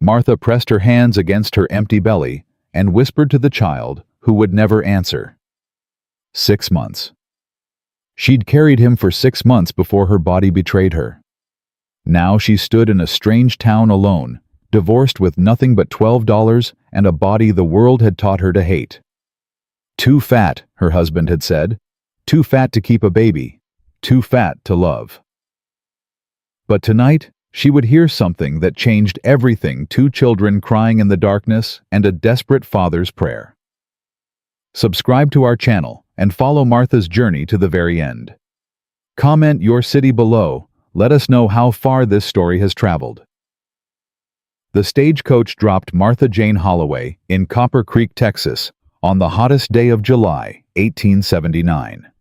Martha pressed her hands against her empty belly and whispered to the child, who would never answer. 6 months. She'd carried him for 6 months before her body betrayed her. Now she stood in a strange town alone, divorced with nothing but $12 and a body the world had taught her to hate. Too fat, her husband had said. Too fat to keep a baby. Too fat to love. But tonight, she would hear something that changed everything: 2 children crying in the darkness and a desperate father's prayer. Subscribe to our channel and follow Martha's journey to the very end. Comment your city below. Let us know how far this story has traveled. The stagecoach dropped Martha Jane Holloway in Copper Creek, Texas, on the hottest day of July, 1879.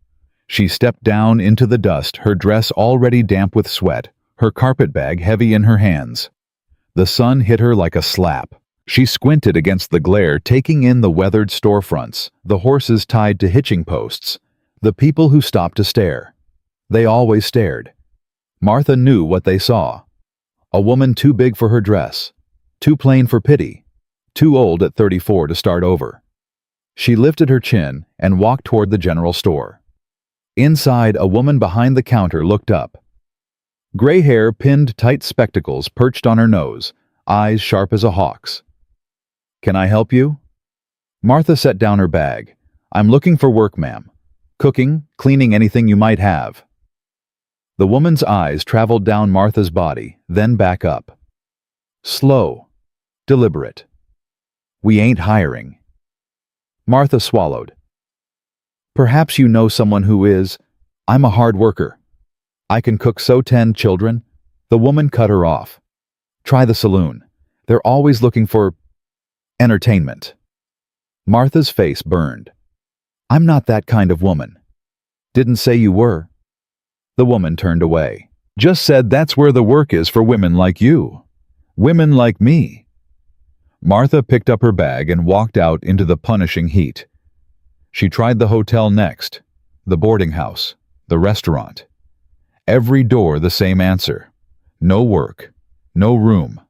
She stepped down into the dust, her dress already damp with sweat, her carpetbag heavy in her hands. The sun hit her like a slap. She squinted against the glare, taking in the weathered storefronts, the horses tied to hitching posts, the people who stopped to stare. They always stared. Martha knew what they saw. A woman too big for her dress, too plain for pity, too old at 34 to start over. She lifted her chin and walked toward the general store. Inside, a woman behind the counter looked up. Gray hair, pinned tight spectacles perched on her nose, eyes sharp as a hawk's. "Can I help you?" Martha set down her bag. "I'm looking for work, ma'am. Cooking, cleaning, anything you might have." The woman's eyes traveled down Martha's body, then back up. Slow, deliberate. "We ain't hiring." Martha swallowed. "Perhaps you know someone who is. I'm a hard worker. I can cook so 10 children." The woman cut her off. "Try the saloon. They're always looking for entertainment." Martha's face burned. "I'm not that kind of woman." "Didn't say you were." The woman turned away. "Just said that's where the work is for women like you. Women like me." Martha picked up her bag and walked out into the punishing heat. She tried the hotel next, the boarding house, the restaurant. Every door the same answer. No work, no room,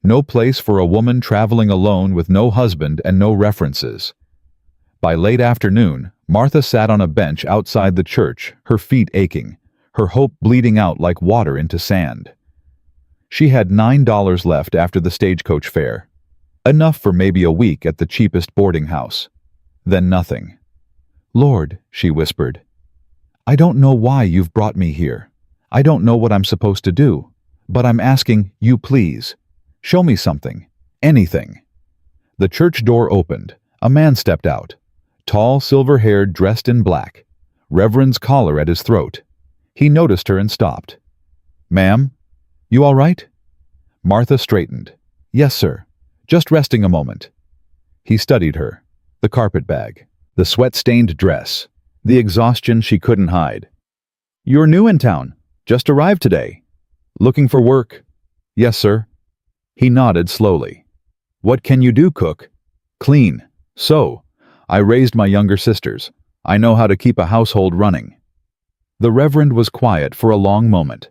no place for a woman traveling alone with no husband and no references. By late afternoon, Martha sat on a bench outside the church, her feet aching, her hope bleeding out like water into sand. She had $9 left after the stagecoach fare, enough for maybe a week at the cheapest boarding house. Then nothing. "Lord," she whispered, "I don't know why you've brought me here. I don't know what I'm supposed to do, but I'm asking you, please. Show me something, anything." The church door opened. A man stepped out, tall, silver-haired, dressed in black, Reverend's collar at his throat. He noticed her and stopped. "Ma'am, you all right?" Martha straightened. "Yes, sir. Just resting a moment." He studied her, the carpetbag, the sweat-stained dress, the exhaustion she couldn't hide. "You're new in town. Just arrived today. Looking for work?" "Yes, sir." He nodded slowly. "What can you do, cook?" "Clean. Sew. I raised my younger sisters. I know how to keep a household running." The Reverend was quiet for a long moment.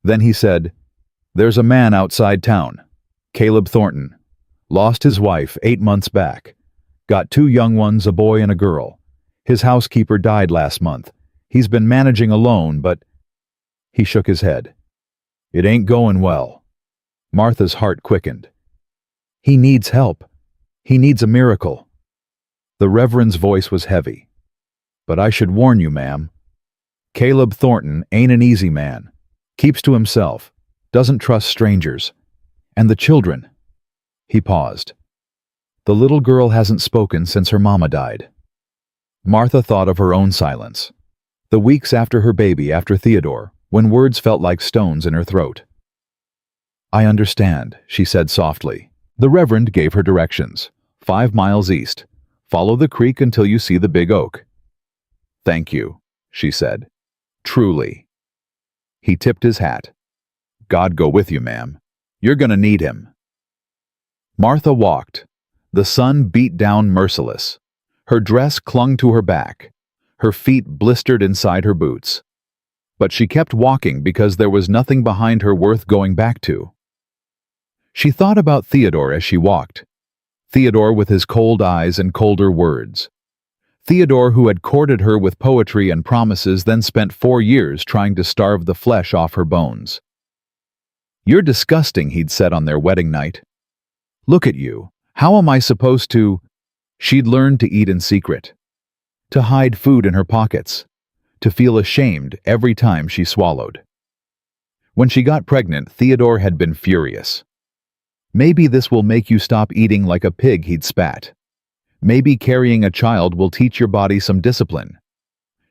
Then he said, "There's a man outside town. Caleb Thornton. Lost his wife 8 months back. Got 2 young ones, a boy and a girl. His housekeeper died last month. He's been managing alone, but—" He shook his head. "It ain't going well." Martha's heart quickened. "He needs help. He needs a miracle." The Reverend's voice was heavy. "But I should warn you, ma'am. Caleb Thornton ain't an easy man. Keeps to himself. Doesn't trust strangers. And the children." He paused. "The little girl hasn't spoken since her mama died." Martha thought of her own silence. The weeks after her baby, after Theodore, when words felt like stones in her throat. "I understand," she said softly. The Reverend gave her directions. 5 miles east. Follow the creek until you see the big oak. "Thank you," she said. "Truly." He tipped his hat. "God go with you, ma'am. You're gonna need him." Martha walked. The sun beat down merciless. Her dress clung to her back. Her feet blistered inside her boots. But she kept walking because there was nothing behind her worth going back to. She thought about Theodore as she walked. Theodore with his cold eyes and colder words. Theodore who had courted her with poetry and promises, then spent 4 years trying to starve the flesh off her bones. "You're disgusting," he'd said on their wedding night. "Look at you. How am I supposed to—" She'd learned to eat in secret, to hide food in her pockets, to feel ashamed every time she swallowed. When she got pregnant, Theodore had been furious. "Maybe this will make you stop eating like a pig," he'd spat. "Maybe carrying a child will teach your body some discipline."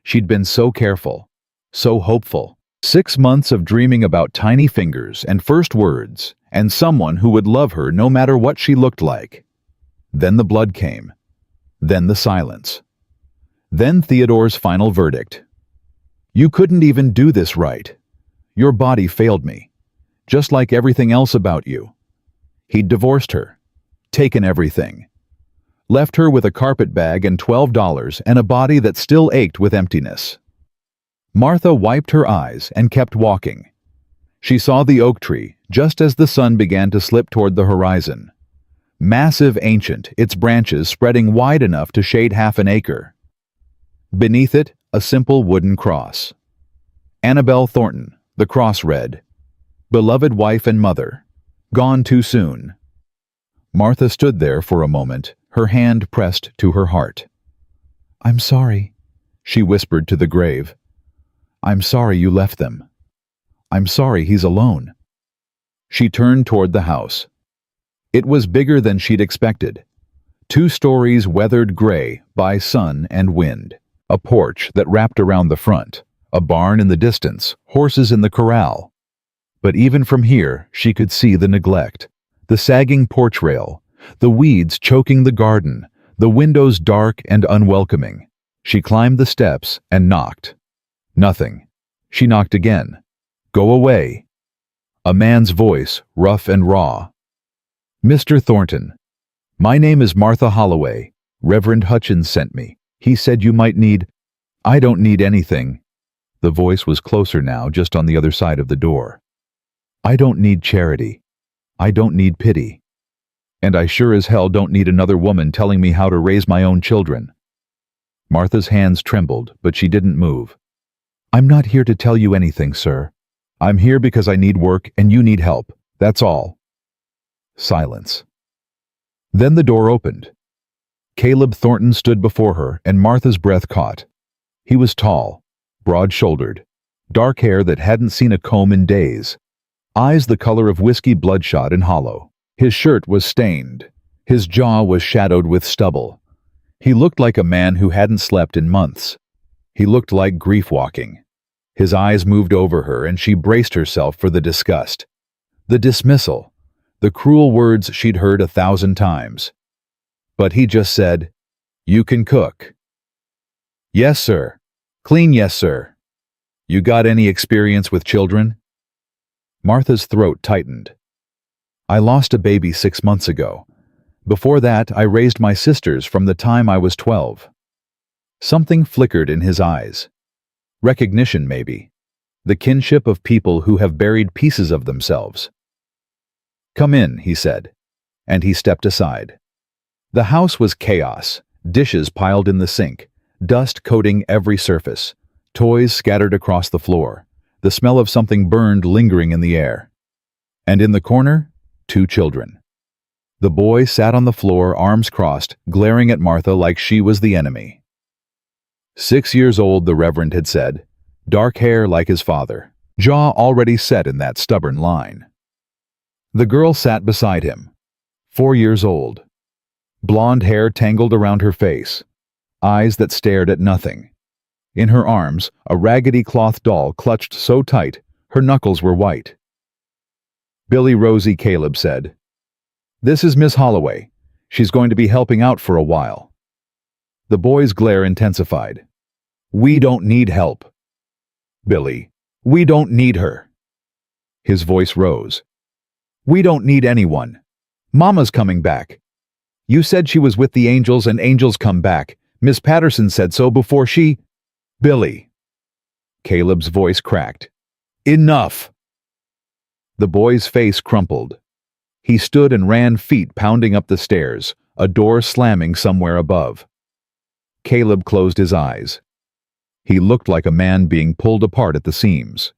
She'd been so careful, so hopeful. 6 months of dreaming about tiny fingers and first words, and someone who would love her no matter what she looked like. Then the blood came. Then the silence. Then Theodore's final verdict. "You couldn't even do this right. Your body failed me, just like everything else about you." He'd divorced her, taken everything. Left her with a carpet bag and $12 and a body that still ached with emptiness. Martha wiped her eyes and kept walking. She saw the oak tree just as the sun began to slip toward the horizon. Massive, ancient, its branches spreading wide enough to shade half an acre. Beneath it, a simple wooden cross. Annabelle Thornton, the cross read, "Beloved wife and mother, gone too soon." Martha stood there for a moment, her hand pressed to her heart. "I'm sorry," she whispered to the grave. "I'm sorry you left them. I'm sorry he's alone." She turned toward the house. It was bigger than she'd expected. 2 stories weathered gray by sun and wind. A porch that wrapped around the front. A barn in the distance, horses in the corral. But even from here, she could see the neglect. The sagging porch rail, the weeds choking the garden, the windows dark and unwelcoming. She climbed the steps and knocked. Nothing. She knocked again. "Go away." A man's voice, rough and raw. "Mr. Thornton, my name is Martha Holloway. Reverend Hutchins sent me. He said you might need—" "I don't need anything." The voice was closer now, just on the other side of the door. "I don't need charity. I don't need pity. And I sure as hell don't need another woman telling me how to raise my own children." Martha's hands trembled, but she didn't move. "I'm not here to tell you anything, sir. I'm here because I need work and you need help. That's all." Silence. Then the door opened. Caleb Thornton stood before her, and Martha's breath caught. He was tall, broad-shouldered, dark hair that hadn't seen a comb in days, eyes the color of whiskey bloodshot and hollow. His shirt was stained. His jaw was shadowed with stubble. He looked like a man who hadn't slept in months. He looked like grief walking. His eyes moved over her, and she braced herself for the disgust. The dismissal. The cruel words she'd heard 1,000 times. But he just said, "You can cook." "Yes, sir. Clean, yes, sir." "You got any experience with children?" Martha's throat tightened. "I lost a baby 6 months ago. Before that, I raised my sisters from the time I was 12. Something flickered in his eyes. Recognition, maybe. The kinship of people who have buried pieces of themselves. "Come in," he said, and he stepped aside. The house was chaos, dishes piled in the sink, dust coating every surface, toys scattered across the floor, the smell of something burned lingering in the air. And in the corner, 2 children. The boy sat on the floor, arms crossed, glaring at Martha like she was the enemy. 6 years old, the Reverend had said, dark hair like his father, jaw already set in that stubborn line. The girl sat beside him, 4 years old. Blonde hair tangled around her face, eyes that stared at nothing. In her arms, a raggedy cloth doll clutched so tight, her knuckles were white. "Billy Rosie," Caleb said. "This is Miss Holloway. She's going to be helping out for a while." The boy's glare intensified. "We don't need help." "Billy, we don't need her." His voice rose. "We don't need anyone. Mama's coming back. You said she was with the angels and angels come back. Miss Patterson said so before she—" "Billy." Caleb's voice cracked. "Enough!" The boy's face crumpled. He stood and ran, feet pounding up the stairs, a door slamming somewhere above. Caleb closed his eyes. He looked like a man being pulled apart at the seams.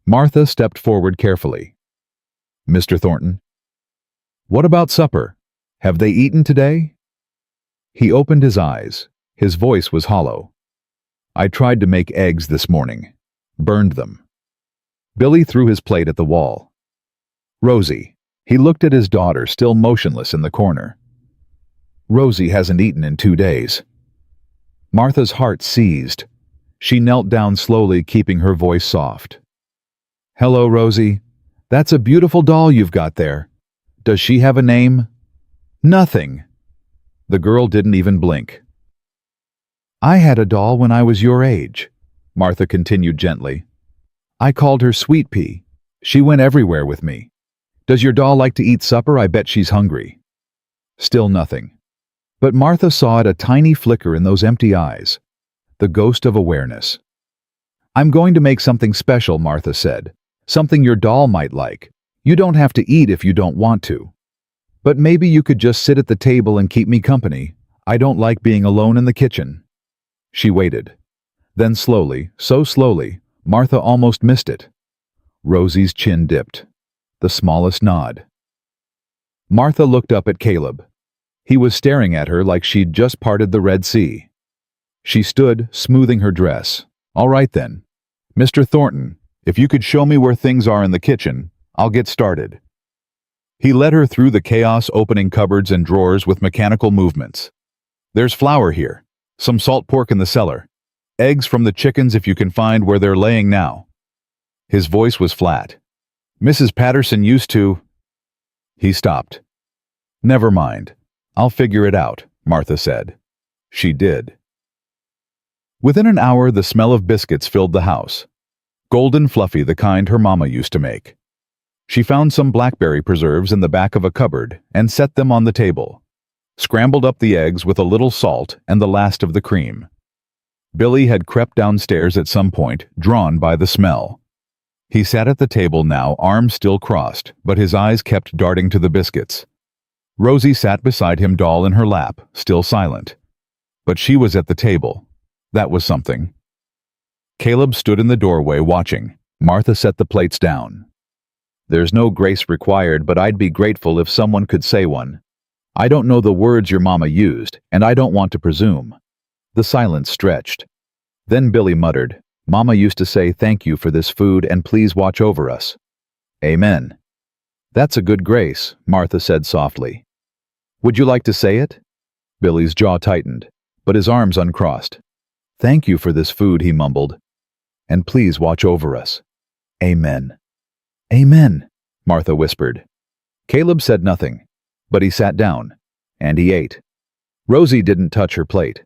Martha stepped forward carefully. "Mr. Thornton?" "What about supper? Have they eaten today?" He opened his eyes. His voice was hollow. "I tried to make eggs this morning. Burned them." Billy threw his plate at the wall. "Rosie." He looked at his daughter, still motionless in the corner. "Rosie hasn't eaten in 2 days." Martha's heart seized. She knelt down slowly, keeping her voice soft. "Hello, Rosie. That's a beautiful doll you've got there. Does she have a name?" "Nothing." The girl didn't even blink. "I had a doll when I was your age," Martha continued gently. "I called her Sweet Pea. She went everywhere with me. Does your doll like to eat supper? I bet she's hungry." Still nothing. But Martha saw it, a tiny flicker in those empty eyes. The ghost of awareness. "I'm going to make something special," Martha said. "Something your doll might like. You don't have to eat if you don't want to. But maybe you could just sit at the table and keep me company. I don't like being alone in the kitchen." She waited. Then slowly, so slowly, Martha almost missed it. Rosie's chin dipped. The smallest nod. Martha looked up at Caleb. He was staring at her like she'd just parted the Red Sea. She stood, smoothing her dress. "All right then. Mr. Thornton, if you could show me where things are in the kitchen, I'll get started." He led her through the chaos, opening cupboards and drawers with mechanical movements. "There's flour here, some salt pork in the cellar, eggs from the chickens if you can find where they're laying now." His voice was flat. "Mrs. Patterson used to—" He stopped. "Never mind. I'll figure it out," Martha said. She did. Within an hour, the smell of biscuits filled the house. Golden fluffy, the kind her mama used to make. She found some blackberry preserves in the back of a cupboard and set them on the table. Scrambled up the eggs with a little salt and the last of the cream. Billy had crept downstairs at some point, drawn by the smell. He sat at the table now, arms still crossed, but his eyes kept darting to the biscuits. Rosie sat beside him, doll in her lap, still silent. But she was at the table. That was something. Caleb stood in the doorway watching. Martha set the plates down. "There's no grace required, but I'd be grateful if someone could say one. I don't know the words your mama used, and I don't want to presume." The silence stretched. Then Billy muttered, "Mama used to say thank you for this food and please watch over us." "Amen." "That's a good grace," Martha said softly. "Would you like to say it?" Billy's jaw tightened, but his arms uncrossed. "Thank you for this food," he mumbled. "And please watch over us." "Amen." "Amen," Martha whispered. Caleb said nothing, but he sat down, and he ate. Rosie didn't touch her plate,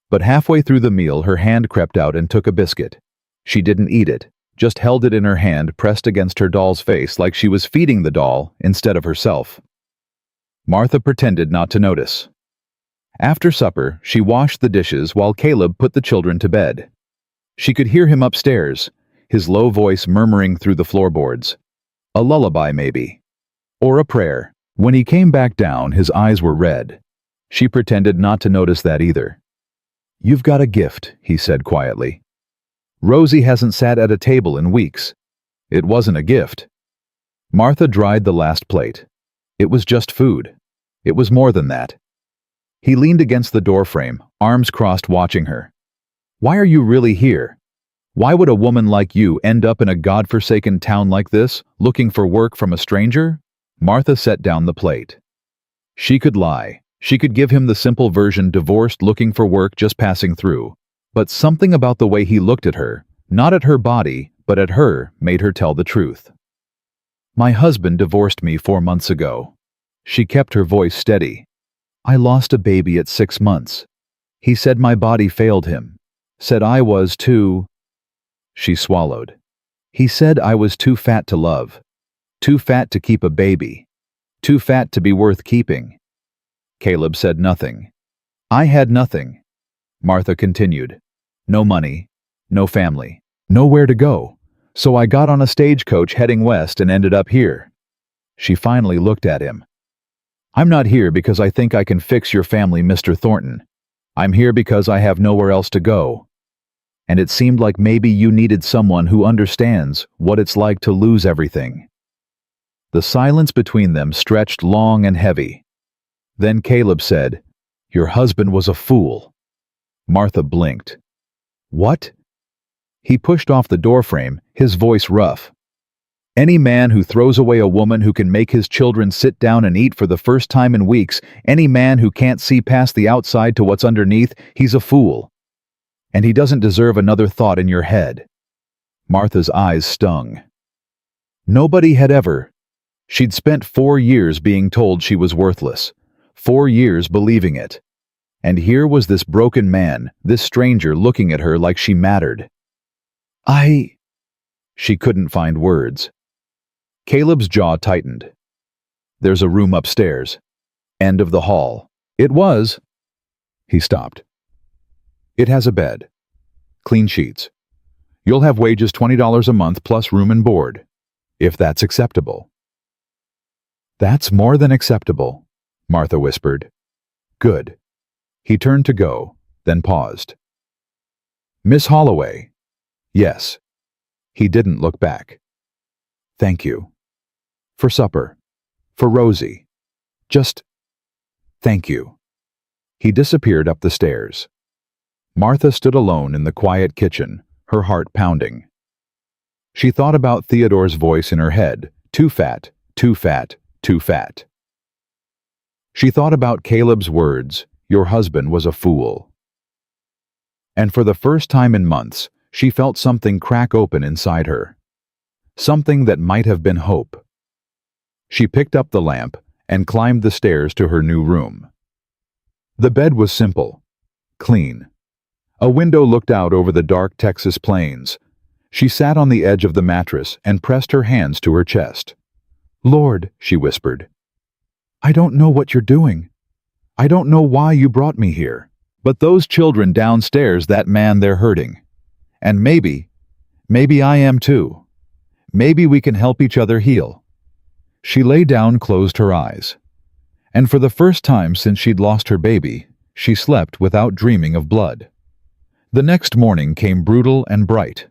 but halfway through the meal her hand crept out and took a biscuit. She didn't eat it, just held it in her hand, pressed against her doll's face like she was feeding the doll instead of herself. Martha pretended not to notice. After supper, she washed the dishes while Caleb put the children to bed. She could hear him upstairs, his low voice murmuring through the floorboards. A lullaby, maybe. Or a prayer. When he came back down, his eyes were red. She pretended not to notice that either. "You've got a gift," he said quietly. "Rosie hasn't sat at a table in weeks." It wasn't a gift. Martha dried the last plate. It was just food. It was more than that. He leaned against the doorframe, arms crossed, watching her. "Why are you really here? Why would a woman like you end up in a godforsaken town like this, looking for work from a stranger?" Martha set down the plate. She could lie. She could give him the simple version, divorced, looking for work, just passing through. But something about the way he looked at her, not at her body, but at her, made her tell the truth. "My husband divorced me 4 months ago." She kept her voice steady. "I lost a baby at 6 months. He said my body failed him. Said I was too—" She swallowed. "He said I was too fat to love. Too fat to keep a baby. Too fat to be worth keeping." Caleb said nothing. "I had nothing," Martha continued. "No money, no family, nowhere to go. So I got on a stagecoach heading west and ended up here." She finally looked at him. "I'm not here because I think I can fix your family, Mr. Thornton. I'm here because I have nowhere else to go. And it seemed like maybe you needed someone who understands what it's like to lose everything." The silence between them stretched long and heavy. Then Caleb said, "Your husband was a fool." Martha blinked. "What?" He pushed off the doorframe, his voice rough. "Any man who throws away a woman who can make his children sit down and eat for the first time in weeks, any man who can't see past the outside to what's underneath, he's a fool. And he doesn't deserve another thought in your head." Martha's eyes stung. Nobody had ever. She'd spent 4 years being told she was worthless, 4 years believing it. And here was this broken man, this stranger looking at her like she mattered. She couldn't find words. Caleb's jaw tightened. "There's a room upstairs. End of the hall." "It was." He stopped. "It has a bed. Clean sheets. You'll have wages $20 a month plus room and board, if that's acceptable." "That's more than acceptable," Martha whispered. "Good." He turned to go, then paused. "Miss Holloway." "Yes." He didn't look back. "Thank you. For supper. For Rosie. Just thank you." He disappeared up the stairs. Martha stood alone in the quiet kitchen, her heart pounding. She thought about Theodore's voice in her head, too fat, too fat, too fat. She thought about Caleb's words, "Your husband was a fool." And for the first time in months, she felt something crack open inside her. Something that might have been hope. She picked up the lamp and climbed the stairs to her new room. The bed was simple, clean. A window looked out over the dark Texas plains. She sat on the edge of the mattress and pressed her hands to her chest. "Lord," she whispered, "I don't know what you're doing. I don't know why you brought me here. But those children downstairs, that man, they're hurting. And maybe I am too. Maybe we can help each other heal." She lay down, closed her eyes. And for the first time since she'd lost her baby, she slept without dreaming of blood. The next morning came brutal and bright.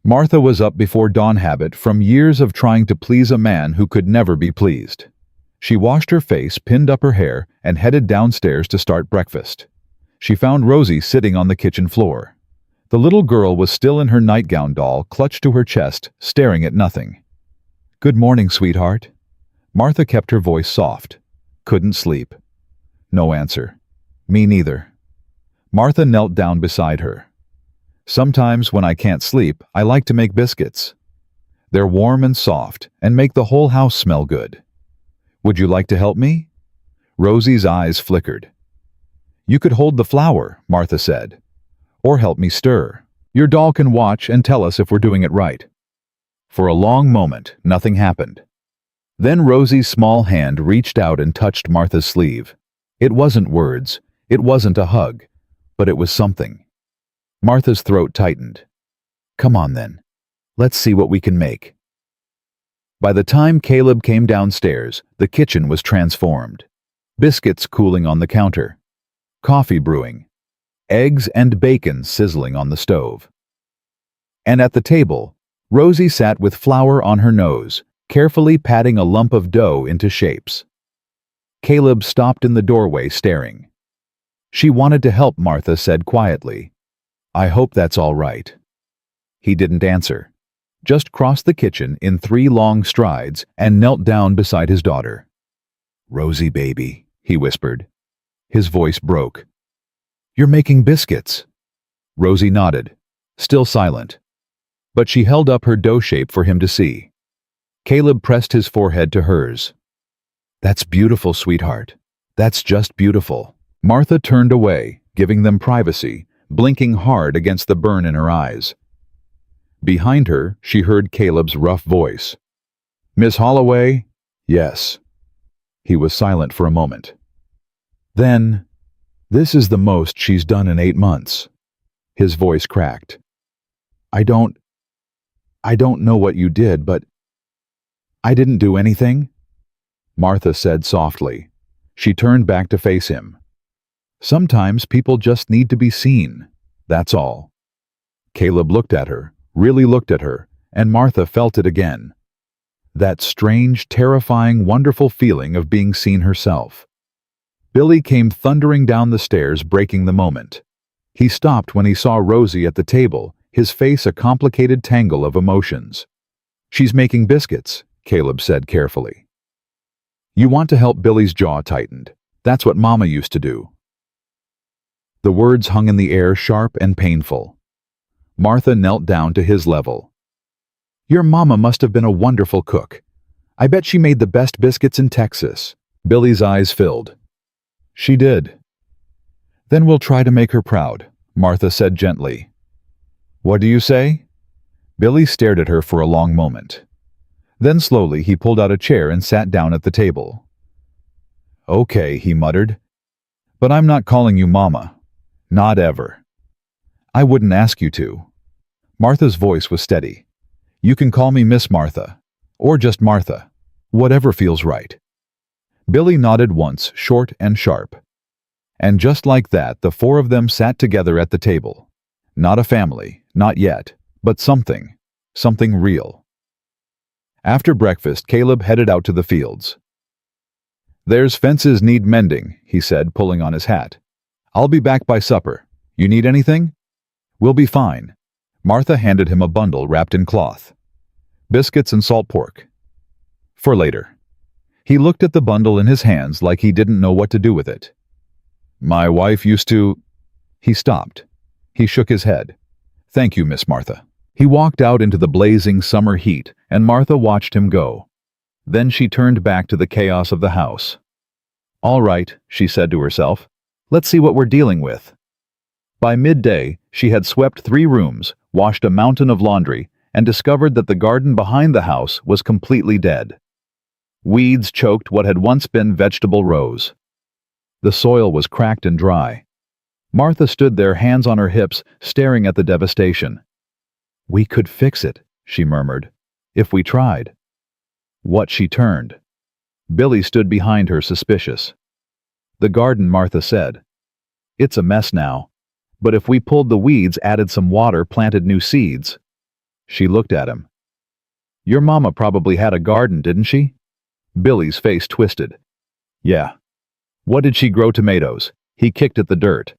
Martha was up before dawn habit from years of trying to please a man who could never be pleased. She washed her face, pinned up her hair, and headed downstairs to start breakfast. She found Rosie sitting on the kitchen floor. The little girl was still in her nightgown doll, clutched to her chest, staring at nothing. "Good morning, sweetheart." Martha kept her voice soft. "Couldn't sleep." No answer. "Me neither." Martha knelt down beside her. "Sometimes when I can't sleep, I like to make biscuits. They're warm and soft and make the whole house smell good. Would you like to help me?" Rosie's eyes flickered. "You could hold the flour," Martha said. "Or help me stir. Your doll can watch and tell us if we're doing it right." For a long moment, nothing happened. Then Rosie's small hand reached out and touched Martha's sleeve. It wasn't words, it wasn't a hug, but it was something. Martha's throat tightened. "Come on then. Let's see what we can make." By the time Caleb came downstairs, the kitchen was transformed. Biscuits cooling on the counter. Coffee brewing. Eggs and bacon sizzling on the stove. And at the table, Rosie sat with flour on her nose, carefully patting a lump of dough into shapes. Caleb stopped in the doorway staring. "She wanted to help," Martha said quietly. "I hope that's all right." He didn't answer, just crossed the kitchen in 3 long strides and knelt down beside his daughter. "Rosie, baby," he whispered. His voice broke. "You're making biscuits." Rosie nodded, still silent. But she held up her dough shape for him to see. Caleb pressed his forehead to hers. "That's beautiful, sweetheart. That's just beautiful." Martha turned away, giving them privacy, blinking hard against the burn in her eyes. Behind her, she heard Caleb's rough voice. "Miss Holloway?" "Yes." He was silent for a moment. Then, "This is the most she's done in 8 months." His voice cracked. I don't know what you did, but I didn't do anything." Martha said softly. She turned back to face him. Sometimes people just need to be seen. That's all. Caleb looked at her, really looked at her, and Martha felt it again. That strange, terrifying, wonderful feeling of being seen herself. Billy came thundering down the stairs, breaking the moment. He stopped when he saw Rosie at the table, his face a complicated tangle of emotions. "She's making biscuits," Caleb said carefully. "You want to help." Billy's jaw tightened. "That's what Mama used to do." The words hung in the air, sharp and painful. Martha knelt down to his level. "Your mama must have been a wonderful cook. I bet she made the best biscuits in Texas." Billy's eyes filled. "She did." "Then we'll try to make her proud," Martha said gently. "What do you say?" Billy stared at her for a long moment. Then slowly he pulled out a chair and sat down at the table. "Okay," he muttered. "But I'm not calling you Mama. Not ever. I wouldn't ask you to." Martha's voice was steady. "You can call me Miss Martha. Or just Martha. Whatever feels right." Billy nodded once, short and sharp. And just like that, the four of them sat together at the table. Not a family, not yet, but something real. After breakfast, Caleb headed out to the fields. "There's fences need mending," he said, pulling on his hat. "I'll be back by supper. You need anything?" "We'll be fine." Martha handed him a bundle wrapped in cloth. "Biscuits and salt pork. For later." He looked at the bundle in his hands like he didn't know what to do with it. "My wife used to—" He stopped. He shook his head. "Thank you, Miss Martha." He walked out into the blazing summer heat, and Martha watched him go. Then she turned back to the chaos of the house. "All right," she said to herself. "Let's see what we're dealing with." By midday, she had swept 3 rooms, washed a mountain of laundry, and discovered that the garden behind the house was completely dead. Weeds choked what had once been vegetable rows. The soil was cracked and dry. Martha stood there, hands on her hips, staring at the devastation. "We could fix it," she murmured, "if we tried." What? She turned. Billy stood behind her, suspicious. "The garden," Martha said. "It's a mess now. But if we pulled the weeds, added some water, planted new seeds." She looked at him. "Your mama probably had a garden, didn't she?" Billy's face twisted. "Yeah." "What did she grow?" "Tomatoes." He kicked at the dirt.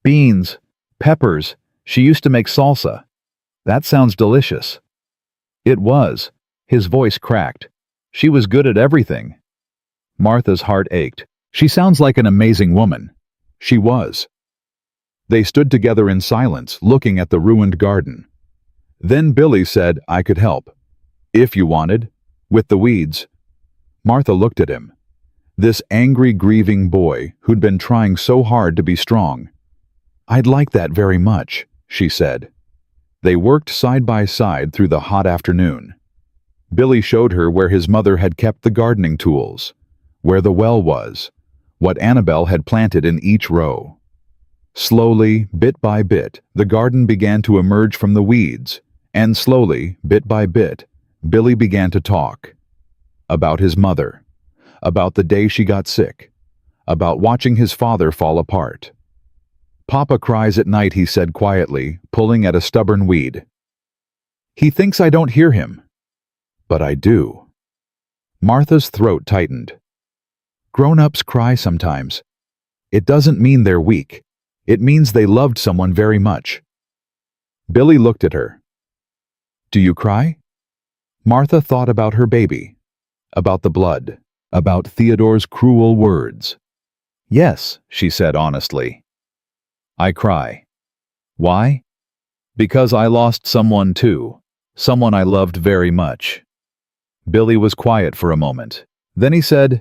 "Beans. Peppers. She used to make salsa." "That sounds delicious." It was. His voice cracked. "She was good at everything." Martha's heart ached. "She sounds like an amazing woman." She was. They stood together in silence, looking at the ruined garden. Then Billy said, "I could help. If you wanted. With the weeds." Martha looked at him. This angry, grieving boy who'd been trying so hard to be strong. "I'd like that very much," she said. They worked side by side through the hot afternoon. Billy showed her where his mother had kept the gardening tools, where the well was, what Annabelle had planted in each row. Slowly, bit by bit, the garden began to emerge from the weeds, and slowly, bit by bit, Billy began to talk. About his mother, about the day she got sick, about watching his father fall apart. "Papa cries at night," he said quietly, pulling at a stubborn weed. "He thinks I don't hear him." "But I do." Martha's throat tightened. "Grown-ups cry sometimes. It doesn't mean they're weak. It means they loved someone very much." Billy looked at her. "Do you cry?" Martha thought about her baby, about the blood, about Theodore's cruel words. "Yes," she said honestly. "I cry." "Why?" "Because I lost someone too. Someone I loved very much." Billy was quiet for a moment. Then he said,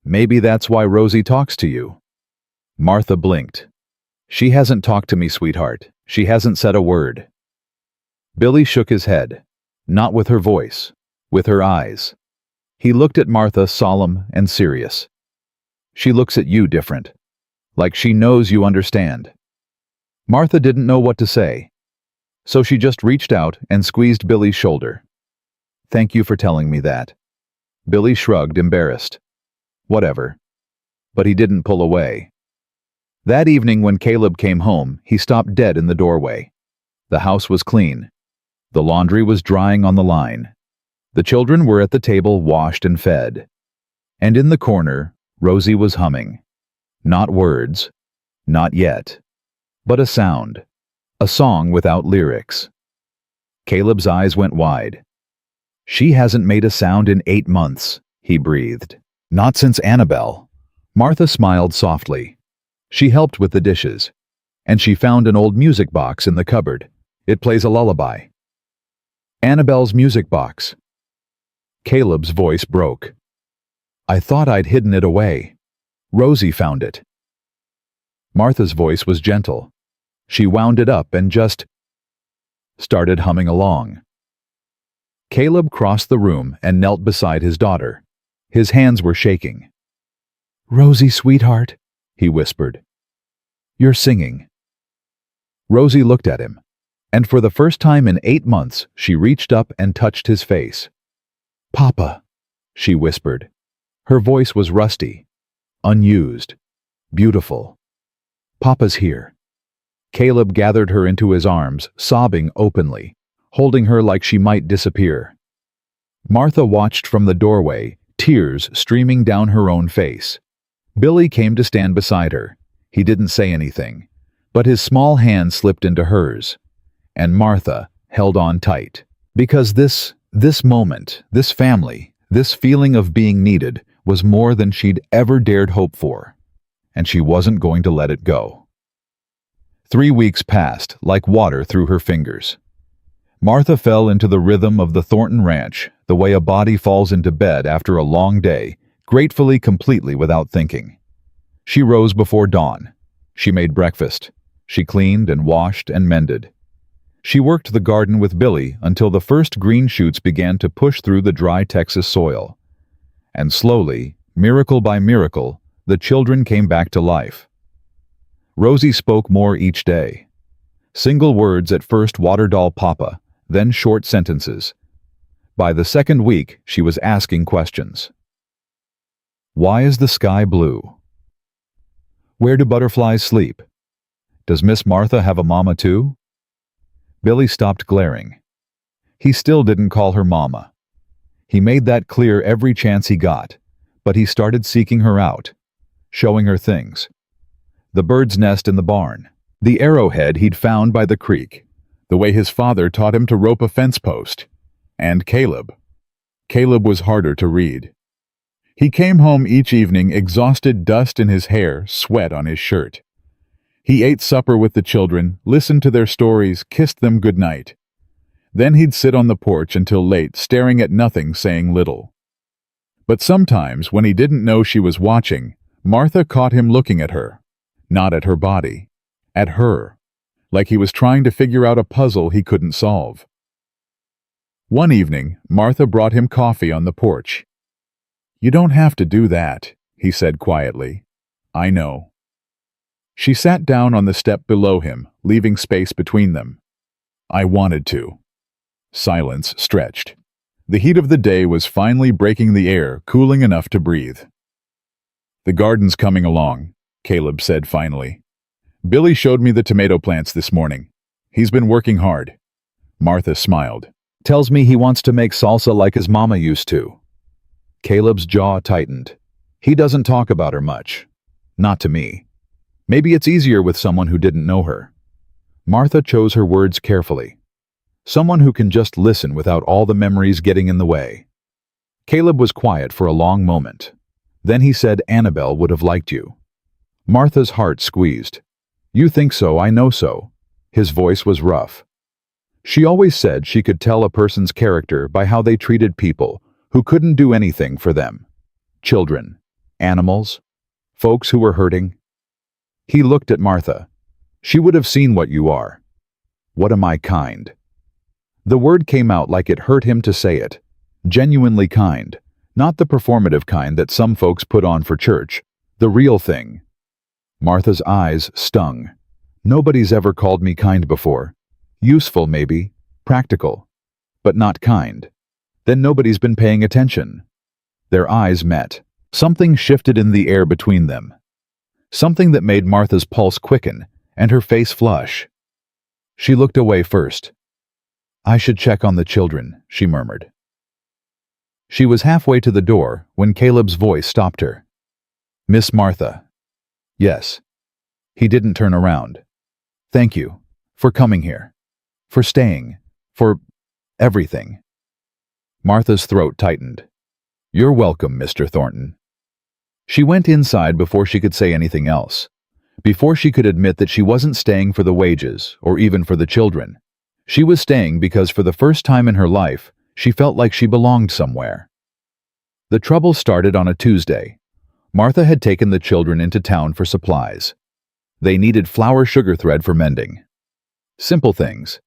"Maybe that's why Rosie talks to you." Martha blinked. "She hasn't talked to me, sweetheart. She hasn't said a word." Billy shook his head. Not with her voice, with her eyes. He looked at Martha, solemn and serious. "She looks at you different. Like she knows you understand." Martha didn't know what to say. So she just reached out and squeezed Billy's shoulder. "Thank you for telling me that." Billy shrugged, embarrassed. Whatever. But he didn't pull away. That evening when Caleb came home, he stopped dead in the doorway. The house was clean. The laundry was drying on the line. The children were at the table washed and fed. And in the corner, Rosie was humming. Not words, not yet, but a sound, a song without lyrics. Caleb's eyes went wide. She hasn't made a sound in 8 months, he breathed. Not since Annabelle. Martha smiled softly. She helped with the dishes, and she found an old music box in the cupboard. It plays a lullaby. Annabelle's music box. Caleb's voice broke. I thought I'd hidden it away. Rosie found it. Martha's voice was gentle. She wound it up and just started humming along. Caleb crossed the room and knelt beside his daughter. His hands were shaking. Rosie, sweetheart, he whispered. You're singing. Rosie looked at him, and for the first time in 8 months, she reached up and touched his face. Papa, she whispered. Her voice was rusty, unused, beautiful. Papa's here. Caleb gathered her into his arms, sobbing openly, holding her like she might disappear. Martha watched from the doorway, tears streaming down her own face. Billy came to stand beside her. He didn't say anything, but his small hand slipped into hers, and Martha held on tight. Because this moment, this family, this feeling of being needed was more than she'd ever dared hope for, and she wasn't going to let it go. 3 weeks passed like water through her fingers. Martha fell into the rhythm of the Thornton Ranch, the way a body falls into bed after a long day, gratefully, completely without thinking. She rose before dawn. She made breakfast. She cleaned and washed and mended. She worked the garden with Billy until the first green shoots began to push through the dry Texas soil. And slowly, miracle by miracle, the children came back to life. Rosie spoke more each day. Single words at first, water doll papa, then short sentences. By the second week, she was asking questions. Why is the sky blue? Where do butterflies sleep? Does Miss Martha have a mama too? Billy stopped glaring. He still didn't call her mama. He made that clear every chance he got, but he started seeking her out, showing her things. The bird's nest in the barn, the arrowhead he'd found by the creek, the way his father taught him to rope a fence post, and Caleb. Caleb was harder to read. He came home each evening exhausted, dust in his hair, sweat on his shirt. He ate supper with the children, listened to their stories, kissed them goodnight. Then he'd sit on the porch until late, staring at nothing, saying little. But sometimes, when he didn't know she was watching, Martha caught him looking at her. Not at her body. At her. Like he was trying to figure out a puzzle he couldn't solve. One evening, Martha brought him coffee on the porch. You don't have to do that, he said quietly. I know. She sat down on the step below him, leaving space between them. I wanted to. Silence stretched. The heat of the day was finally breaking the air, cooling enough to breathe. The garden's coming along, Caleb said finally. Billy showed me the tomato plants this morning. He's been working hard. Martha smiled. Tells me he wants to make salsa like his mama used to. Caleb's jaw tightened. He doesn't talk about her much. Not to me. Maybe it's easier with someone who didn't know her. Martha chose her words carefully. Someone who can just listen without all the memories getting in the way. Caleb was quiet for a long moment. Then he said Annabelle would have liked you. Martha's heart squeezed. You think so, I know so. His voice was rough. She always said she could tell a person's character by how they treated people who couldn't do anything for them. Children, animals, folks who were hurting. He looked at Martha. She would have seen what you are. What am I kind? The word came out like it hurt him to say it. Genuinely kind. Not the performative kind that some folks put on for church. The real thing. Martha's eyes stung. Nobody's ever called me kind before. Useful maybe, practical, but not kind. Then nobody's been paying attention. Their eyes met. Something shifted in the air between them. Something that made Martha's pulse quicken and her face flush. She looked away first. "I should check on the children," she murmured. She was halfway to the door when Caleb's voice stopped her. "Miss Martha." "Yes." He didn't turn around. "Thank you for coming here, for staying, for everything." Martha's throat tightened. "You're welcome, Mr. Thornton." She went inside before she could say anything else, before she could admit that she wasn't staying for the wages or even for the children. She was staying because for the first time in her life, she felt like she belonged somewhere. The trouble started on a Tuesday. Martha had taken the children into town for supplies. They needed flour sugar thread for mending. Simple things.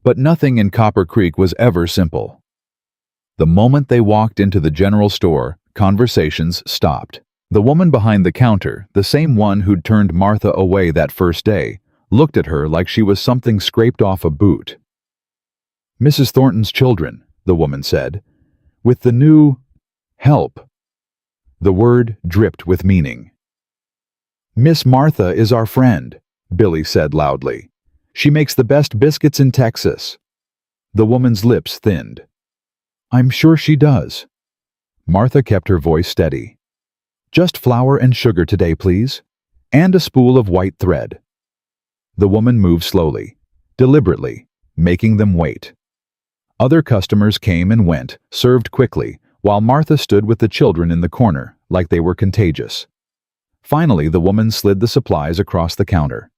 But nothing in Copper Creek was ever simple. The moment they walked into the general store, conversations stopped. The woman behind the counter, the same one who'd turned Martha away that first day, looked at her like she was something scraped off a boot. "Mrs. Thornton's children," the woman said, "with the new help." The word dripped with meaning. "Miss Martha is our friend," Billy said loudly. "She makes the best biscuits in Texas." The woman's lips thinned. "I'm sure she does." Martha kept her voice steady. "Just flour and sugar today, please, and a spool of white thread." The woman moved slowly, deliberately, making them wait. Other customers came and went, served quickly, while Martha stood with the children in the corner, like they were contagious. Finally, the woman slid the supplies across the counter.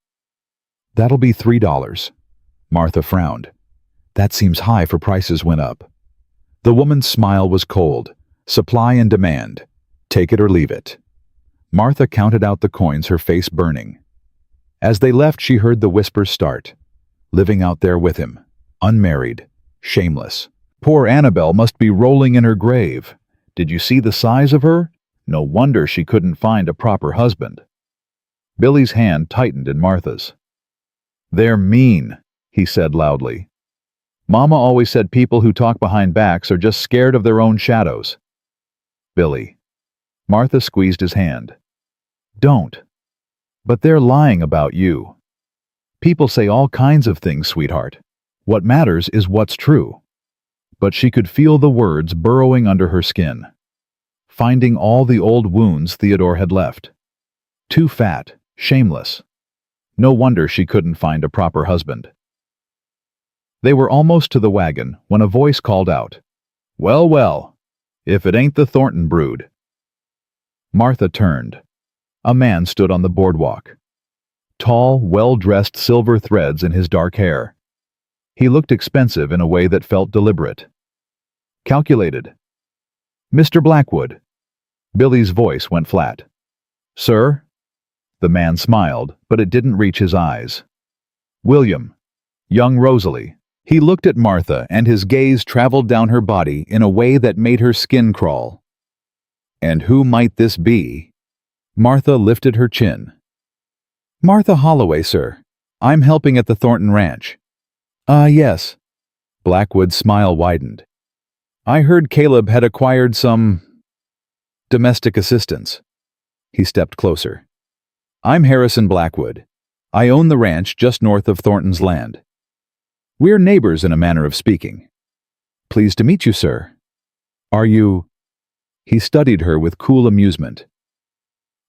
"That'll be $3. Martha frowned. "That seems high for prices went up." The woman's smile was cold. Supply and demand. Take it or leave it. Martha counted out the coins, her face burning. As they left, she heard the whispers start. Living out there with him. Unmarried. Shameless. Poor Annabelle must be rolling in her grave. Did you see the size of her? No wonder she couldn't find a proper husband. Billy's hand tightened in Martha's. "They're mean," he said loudly. "Mama always said people who talk behind backs are just scared of their own shadows." "Billy." Martha squeezed his hand. "Don't. But they're lying about you. People say all kinds of things, sweetheart. What matters is what's true." But she could feel the words burrowing under her skin, finding all the old wounds Theodore had left. Too fat, shameless. No wonder she couldn't find a proper husband. They were almost to the wagon when a voice called out, "Well, well, if it ain't the Thornton brood." Martha turned. A man stood on the boardwalk. Tall, well-dressed, silver threads in his dark hair. He looked expensive in a way that felt deliberate. Calculated. "Mr. Blackwood." Billy's voice went flat. "Sir?" The man smiled, but it didn't reach his eyes. "William." "Young Rosalie." He looked at Martha, and his gaze traveled down her body in a way that made her skin crawl. "And who might this be?" Martha lifted her chin. "Martha Holloway, sir. I'm helping at the Thornton Ranch." Yes." Blackwood's smile widened. "I heard Caleb had acquired some domestic assistance." He stepped closer. "I'm Harrison Blackwood. I own the ranch just north of Thornton's land. We're neighbors in a manner of speaking." "Pleased to meet you, sir. Are you—" He studied her with cool amusement.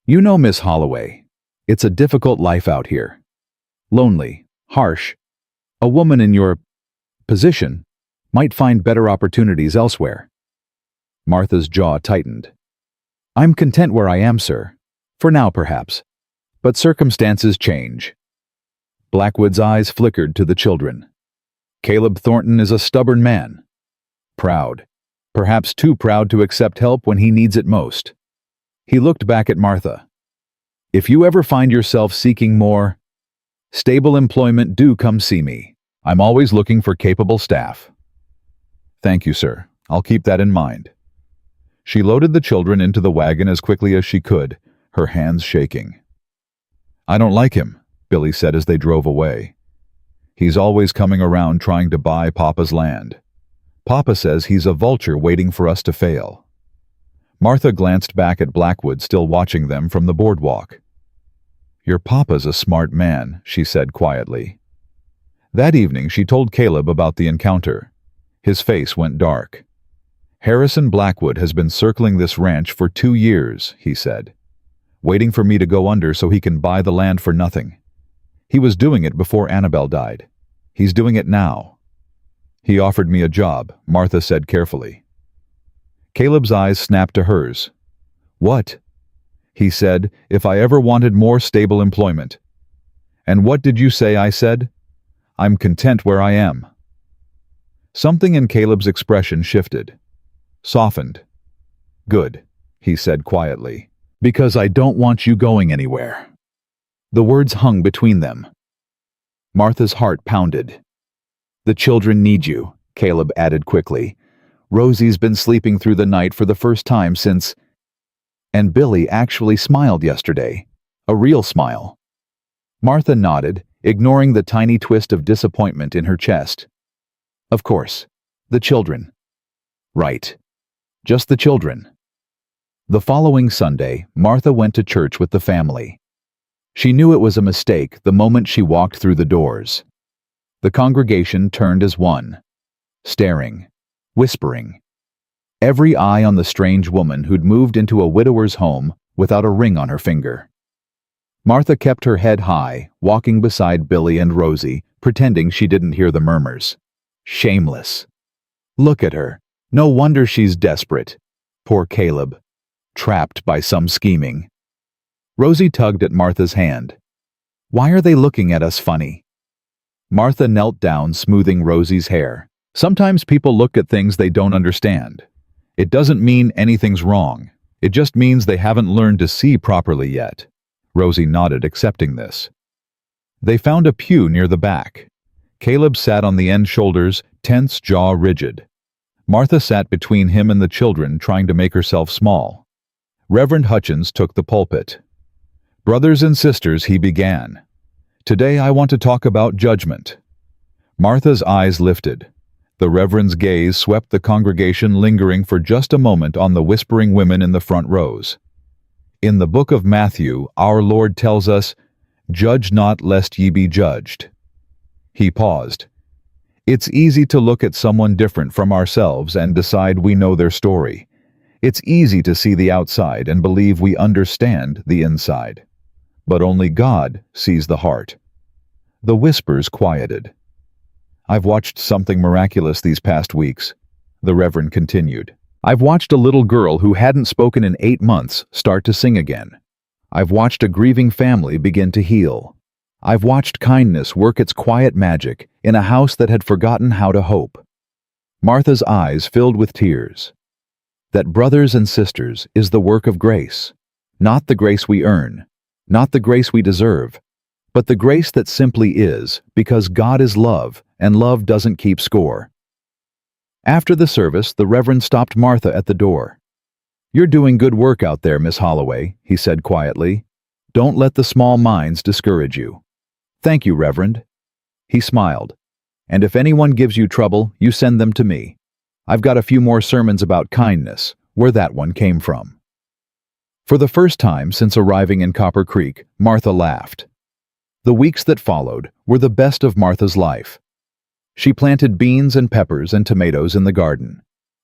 "You know, Miss Holloway, it's a difficult life out here. Lonely, harsh. A woman in your position might find better opportunities elsewhere." Martha's jaw tightened. "I'm content where I am, sir. For now, perhaps. But circumstances change." Blackwood's eyes flickered to the children. "Caleb Thornton is a stubborn man. Proud. Perhaps too proud to accept help when he needs it most." He looked back at Martha. "If you ever find yourself seeking more stable employment, do come see me. I'm always looking for capable staff." "Thank you, sir. I'll keep that in mind." She loaded the children into the wagon as quickly as she could, her hands shaking. "I don't like him," Billy said as they drove away. "He's always coming around trying to buy Papa's land. Papa says he's a vulture waiting for us to fail." Martha glanced back at Blackwood, still watching them from the boardwalk. "Your papa's a smart man," she said quietly. That evening she told Caleb about the encounter. His face went dark. "Harrison Blackwood has been circling this ranch for 2 years," he said, "waiting for me to go under so he can buy the land for nothing. He was doing it before Annabelle died. He's doing it now." "He offered me a job," Martha said carefully. Caleb's eyes snapped to hers. "What?" He said, "If I ever wanted more stable employment." "And what did you say I said?" "I'm content where I am." Something in Caleb's expression shifted, softened. "Good," he said quietly, "because I don't want you going anywhere." The words hung between them. Martha's heart pounded. "The children need you," Caleb added quickly. "Rosie's been sleeping through the night for the first time since—" And Billy actually smiled yesterday. A real smile. Martha nodded, ignoring the tiny twist of disappointment in her chest. "Of course. The children." "Right. Just the children." The following Sunday, Martha went to church with the family. She knew it was a mistake the moment she walked through the doors. The congregation turned as one, staring, whispering. Every eye on the strange woman who'd moved into a widower's home without a ring on her finger. Martha kept her head high, walking beside Billy and Rosie, pretending she didn't hear the murmurs. Shameless. Look at her. No wonder she's desperate. Poor Caleb. Trapped by some scheming. Rosie tugged at Martha's hand. "Why are they looking at us funny?" Martha knelt down, smoothing Rosie's hair. "Sometimes people look at things they don't understand. It doesn't mean anything's wrong. It just means they haven't learned to see properly yet." Rosie nodded, accepting this. They found a pew near the back. Caleb sat on the end, shoulders tense, jaw rigid. Martha sat between him and the children, trying to make herself small. Reverend Hutchins took the pulpit. "Brothers and sisters," he began. "Today I want to talk about judgment." Martha's eyes lifted. The Reverend's gaze swept the congregation, lingering for just a moment on the whispering women in the front rows. In the book of Matthew, our Lord tells us, "Judge not lest ye be judged." He paused. It's easy to look at someone different from ourselves and decide we know their story. It's easy to see the outside and believe we understand the inside. But only God sees the heart. The whispers quieted. "I've watched something miraculous these past weeks," the Reverend continued. "I've watched a little girl who hadn't spoken in 8 months start to sing again. I've watched a grieving family begin to heal. I've watched kindness work its quiet magic in a house that had forgotten how to hope." Martha's eyes filled with tears. That, brothers and sisters, is the work of grace. Not the grace we earn, not the grace we deserve, but the grace that simply is, because God is love, and love doesn't keep score. After the service, the Reverend stopped Martha at the door. "You're doing good work out there, Miss Holloway," he said quietly. "Don't let the small minds discourage you." "Thank you, Reverend." He smiled. "And if anyone gives you trouble, you send them to me. I've got a few more sermons about kindness, where that one came from." For the first time since arriving in Copper Creek, Martha laughed. The weeks that followed were the best of Martha's life. She planted beans and peppers and tomatoes in the garden.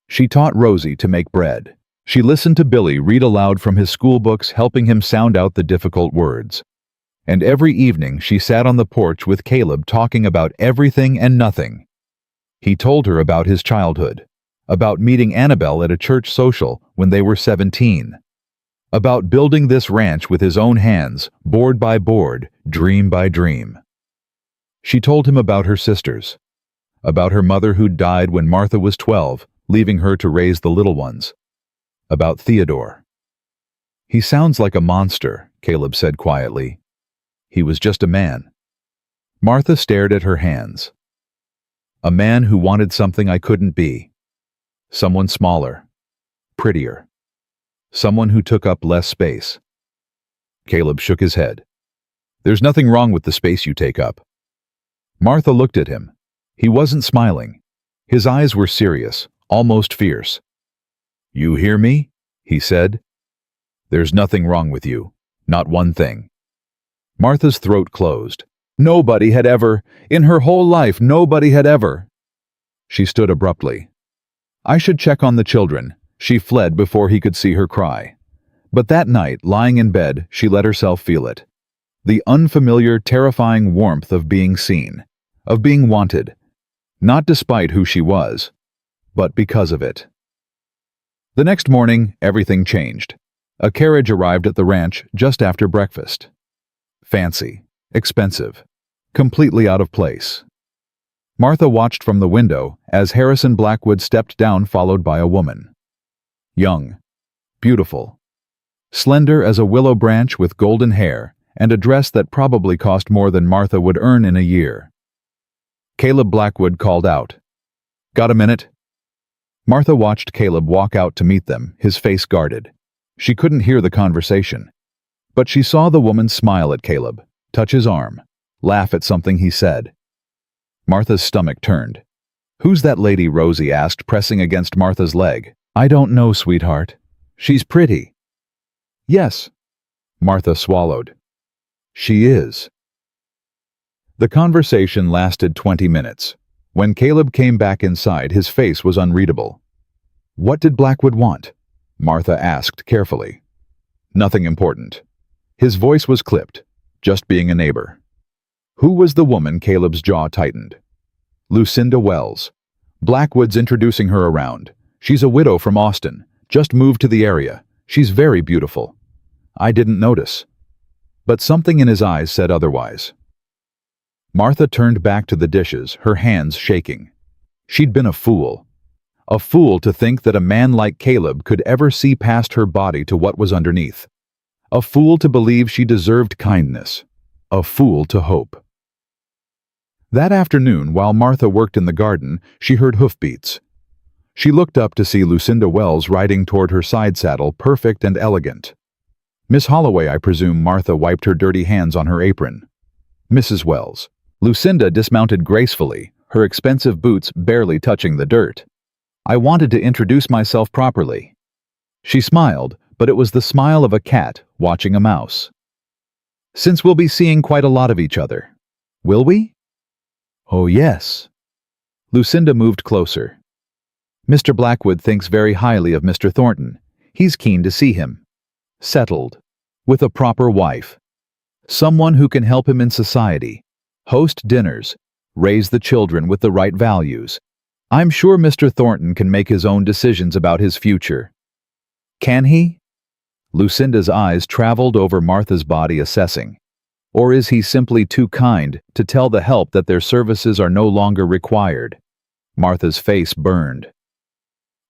She taught Rosie to make bread. She listened to Billy read aloud from his school books, helping him sound out the difficult words. And every evening she sat on the porch with Caleb, talking about everything and nothing. He told her about his childhood, about meeting Annabelle at a church social when they were 17, about building this ranch with his own hands, board by board, dream by dream. She told him about her sisters, about her mother who died when Martha was 12, leaving her to raise the little ones, about Theodore. "He sounds like a monster," Caleb said quietly. "He was just a man." Martha stared at her hands. "A man who wanted something I couldn't be. Someone smaller, prettier. Someone who took up less space." Caleb shook his head. "There's nothing wrong with the space you take up." Martha looked at him. He wasn't smiling. His eyes were serious, almost fierce. "You hear me?" he said. "There's nothing wrong with you. Not one thing." Martha's throat closed. Nobody had ever, in her whole life, nobody had ever. She stood abruptly. "I should check on the children." She fled before he could see her cry. But that night, lying in bed, she let herself feel it. The unfamiliar, terrifying warmth of being seen, of being wanted, not despite who she was, but because of it. The next morning, everything changed. A carriage arrived at the ranch just after breakfast. Fancy, expensive, completely out of place. Martha watched from the window as Harrison Blackwood stepped down, followed by a woman. Young, beautiful, slender as a willow branch with golden hair and a dress that probably cost more than Martha would earn in a year. Caleb Blackwood called out, "Got a minute?" Martha watched Caleb walk out to meet them, his face guarded. She couldn't hear the conversation, but she saw the woman smile at Caleb, touch his arm, laugh at something he said. Martha's stomach turned. "Who's that lady?" Rosie asked, pressing against Martha's leg. "I don't know, sweetheart. She's pretty." "Yes." Martha swallowed. "She is." The conversation lasted 20 minutes. When Caleb came back inside, his face was unreadable. "What did Blackwood want?" Martha asked carefully. "Nothing important." His voice was clipped, just being a neighbor. Who was the woman? Caleb's jaw tightened. Lucinda Wells. Blackwood's introducing her around. She's a widow from Austin, just moved to the area. She's very beautiful. I didn't notice. But something in his eyes said otherwise. Martha turned back to the dishes, her hands shaking. She'd been a fool. A fool to think that a man like Caleb could ever see past her body to what was underneath. A fool to believe she deserved kindness. A fool to hope. That afternoon, while Martha worked in the garden, she heard hoofbeats. She looked up to see Lucinda Wells riding toward her side saddle, perfect and elegant. "Miss Holloway, I presume." Martha wiped her dirty hands on her apron. "Mrs. Wells." Lucinda dismounted gracefully, her expensive boots barely touching the dirt. "I wanted to introduce myself properly." She smiled, but it was the smile of a cat watching a mouse. "Since we'll be seeing quite a lot of each other. Will we?" "Oh, yes." Lucinda moved closer. "Mr. Blackwood thinks very highly of Mr. Thornton. He's keen to see him. Settled. With a proper wife. Someone who can help him in society. Host dinners. Raise the children with the right values. I'm sure Mr. Thornton can make his own decisions about his future." "Can he?" Lucinda's eyes traveled over Martha's body, assessing. Or is he simply too kind to tell the help that their services are no longer required? Martha's face burned.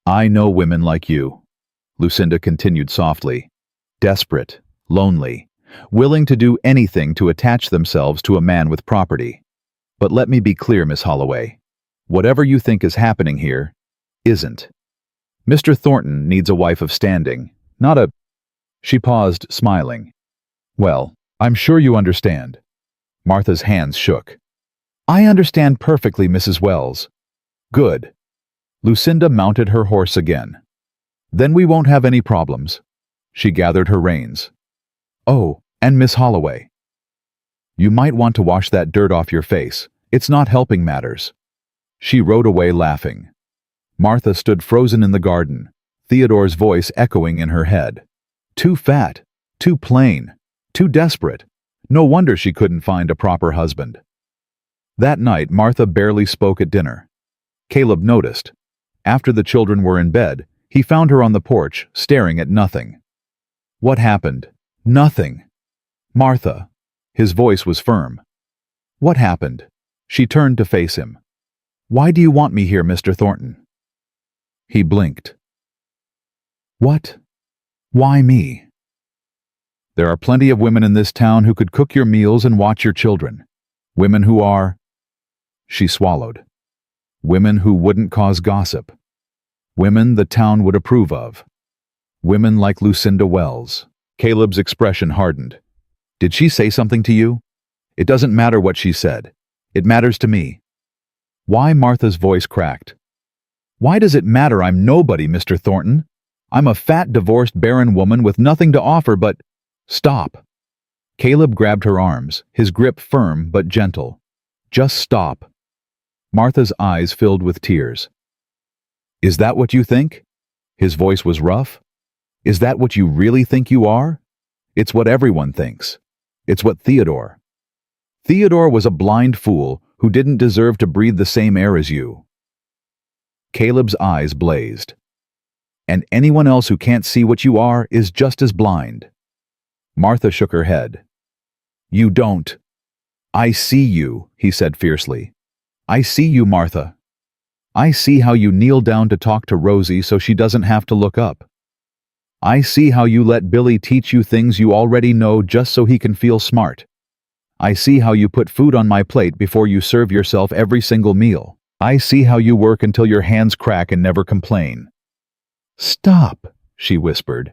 "I know women like you," Lucinda continued softly. "Desperate, lonely, willing to do anything to attach themselves to a man with property. But let me be clear, Miss Holloway. Whatever you think is happening here, isn't. Mr. Thornton needs a wife of standing, not a—" She paused, smiling. "Well, I'm sure you understand." Martha's hands shook. "I understand perfectly, Mrs. Wells." "Good." Lucinda mounted her horse again. "Then we won't have any problems." She gathered her reins. "Oh, and Miss Holloway. You might want to wash that dirt off your face. It's not helping matters." She rode away laughing. Martha stood frozen in the garden, Theodore's voice echoing in her head. Too fat, too plain, too desperate. No wonder she couldn't find a proper husband. That night, Martha barely spoke at dinner. Caleb noticed. After the children were in bed, he found her on the porch, staring at nothing. "What happened?" "Nothing." "Martha." His voice was firm. "What happened?" She turned to face him. "Why do you want me here, Mr. Thornton?" He blinked. "What? Why me?" "There are plenty of women in this town who could cook your meals and watch your children. Women who are—" She swallowed. "Women who wouldn't cause gossip. Women the town would approve of. Women like Lucinda Wells." Caleb's expression hardened. "Did she say something to you?" "It doesn't matter what she said. It matters to me." "Why?" Martha's voice cracked. "Why does it matter? I'm nobody, Mr. Thornton. I'm a fat, divorced, barren woman with nothing to offer but— Stop. Caleb grabbed her arms, his grip firm but gentle. Just stop. Martha's eyes filled with tears. Is that what you think? His voice was rough. Is that what you really think you are? It's what everyone thinks. It's what Theodore. Theodore was a blind fool who didn't deserve to breathe the same air as you. Caleb's eyes blazed. And anyone else who can't see what you are is just as blind. Martha shook her head. You don't. I see you, he said fiercely. I see you, Martha. I see how you kneel down to talk to Rosie so she doesn't have to look up. I see how you let Billy teach you things you already know just so he can feel smart. I see how you put food on my plate before you serve yourself every single meal. I see how you work until your hands crack and never complain. Stop, she whispered.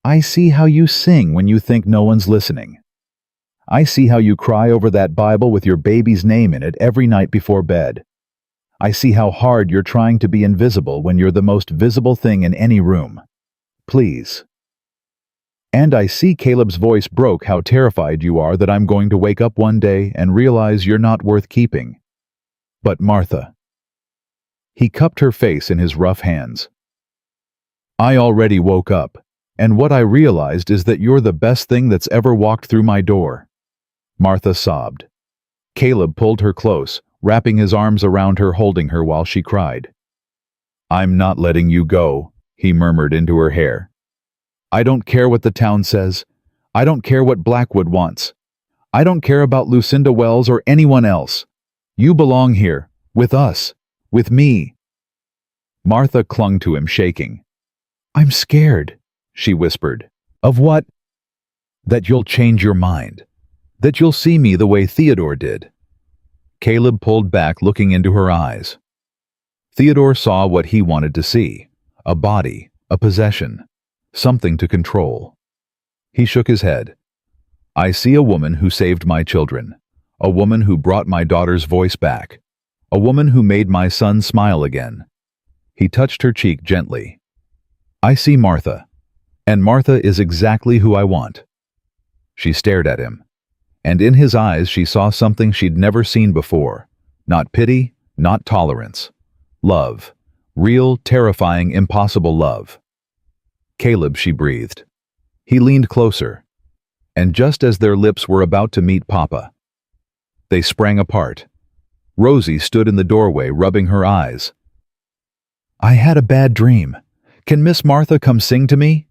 I see how you sing when you think no one's listening. I see how you cry over that Bible with your baby's name in it every night before bed. I see how hard you're trying to be invisible when you're the most visible thing in any room. Please. And I see Caleb's voice broke how terrified you are that I'm going to wake up one day and realize you're not worth keeping. But Martha. He cupped her face in his rough hands. I already woke up, and what I realized is that you're the best thing that's ever walked through my door. Martha sobbed. Caleb pulled her close, wrapping his arms around her, holding her while she cried. I'm not letting you go, he murmured into her hair. I don't care what the town says. I don't care what Blackwood wants. I don't care about Lucinda Wells or anyone else. You belong here, with us, with me. Martha clung to him, shaking. I'm scared, she whispered. Of what? That you'll change your mind. That you'll see me the way Theodore did. Caleb pulled back, looking into her eyes. Theodore saw what he wanted to see. A body, a possession, something to control. He shook his head. I see a woman who saved my children, a woman who brought my daughter's voice back, a woman who made my son smile again. He touched her cheek gently. I see Martha, and Martha is exactly who I want. She stared at him, and in his eyes she saw something she'd never seen before. Not pity, not tolerance. Love. Real, terrifying, impossible love. Caleb, she breathed. He leaned closer, and just as their lips were about to meet Papa, they sprang apart. Rosie stood in the doorway, rubbing her eyes. I had a bad dream. Can Miss Martha come sing to me?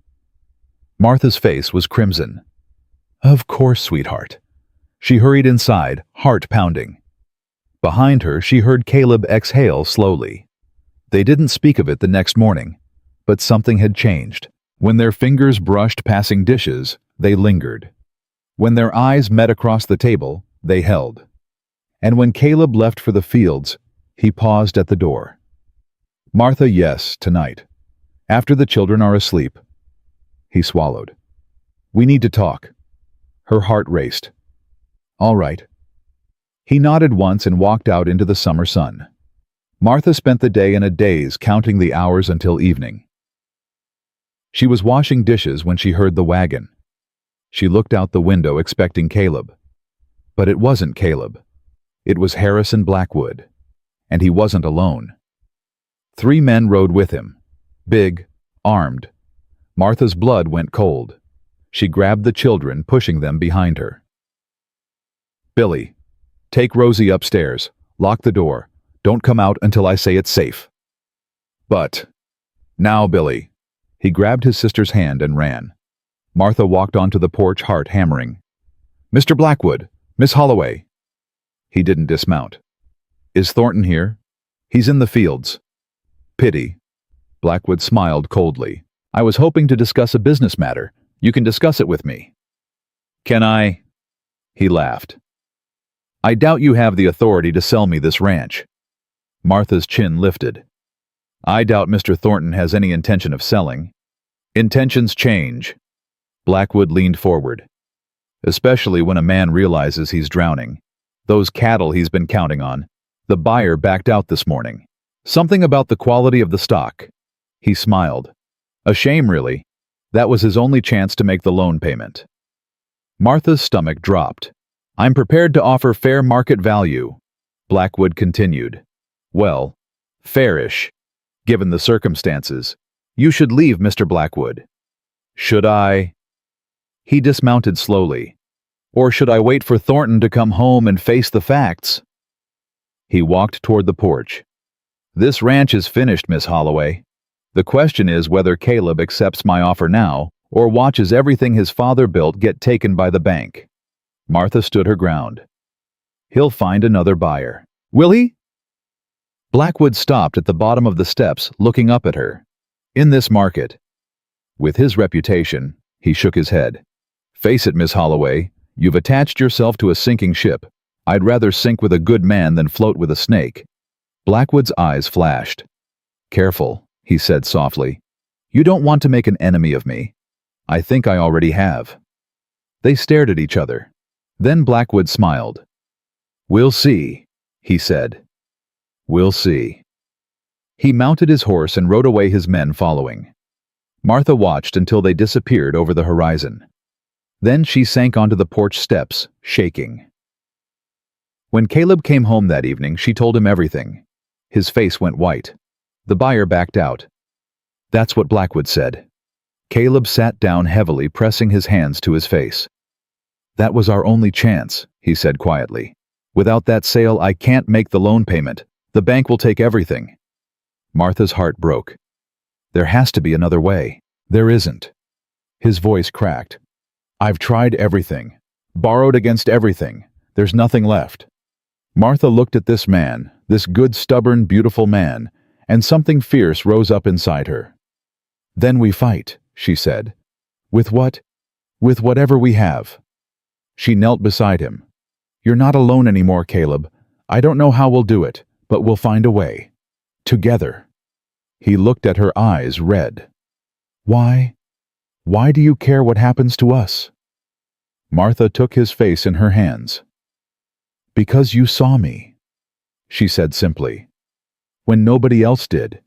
Martha's face was crimson. Of course, sweetheart. She hurried inside, heart pounding. Behind her, she heard Caleb exhale slowly. They didn't speak of it the next morning, but something had changed. When their fingers brushed passing dishes, they lingered. When their eyes met across the table, they held. And when Caleb left for the fields, he paused at the door. Martha, yes, tonight. After the children are asleep. He swallowed. We need to talk. Her heart raced. All right. He nodded once and walked out into the summer sun. Martha spent the day in a daze, counting the hours until evening. She was washing dishes when she heard the wagon. She looked out the window expecting Caleb. But it wasn't Caleb. It was Harrison Blackwood. And he wasn't alone. 3 men rode with him. Big, armed. Martha's blood went cold. She grabbed the children, pushing them behind her. Billy, take Rosie upstairs. Lock the door. Don't come out until I say it's safe. But, now, Billy. He grabbed his sister's hand and ran. Martha walked onto the porch, heart hammering. Mr. Blackwood, Miss Holloway. He didn't dismount. Is Thornton here? He's in the fields. Pity. Blackwood smiled coldly. I was hoping to discuss a business matter. You can discuss it with me. Can I? He laughed. I doubt you have the authority to sell me this ranch. Martha's chin lifted. I doubt Mr. Thornton has any intention of selling. Intentions change. Blackwood leaned forward. Especially when a man realizes he's drowning. Those cattle he's been counting on. The buyer backed out this morning. Something about the quality of the stock. He smiled. A shame, really. That was his only chance to make the loan payment. Martha's stomach dropped. I'm prepared to offer fair market value, Blackwood continued. Well, fairish, given the circumstances. You should leave, Mr. Blackwood. Should I? He dismounted slowly. Or should I wait for Thornton to come home and face the facts? He walked toward the porch. This ranch is finished, Miss Holloway. The question is whether Caleb accepts my offer now or watches everything his father built get taken by the bank. Martha stood her ground. He'll find another buyer. Will he? Blackwood stopped at the bottom of the steps, looking up at her. In this market. With his reputation, he shook his head. Face it, Miss Holloway, you've attached yourself to a sinking ship. I'd rather sink with a good man than float with a snake. Blackwood's eyes flashed. Careful, he said softly. You don't want to make an enemy of me. I think I already have. They stared at each other. Then Blackwood smiled. We'll see, he said. We'll see. He mounted his horse and rode away, his men following. Martha watched until they disappeared over the horizon. Then she sank onto the porch steps, shaking. When Caleb came home that evening, she told him everything. His face went white. The buyer backed out. That's what Blackwood said. Caleb sat down heavily, pressing his hands to his face. That was our only chance, he said quietly. Without that sale, I can't make the loan payment. The bank will take everything. Martha's heart broke. There has to be another way. There isn't. His voice cracked. I've tried everything. Borrowed against everything. There's nothing left. Martha looked at this man, this good, stubborn, beautiful man, and something fierce rose up inside her. Then we fight, she said. With what? With whatever we have. She knelt beside him. You're not alone anymore, Caleb. I don't know how we'll do it, but we'll find a way. Together. He looked at her, eyes red. Why? Why do you care what happens to us? Martha took his face in her hands. Because you saw me, she said simply, when nobody else did.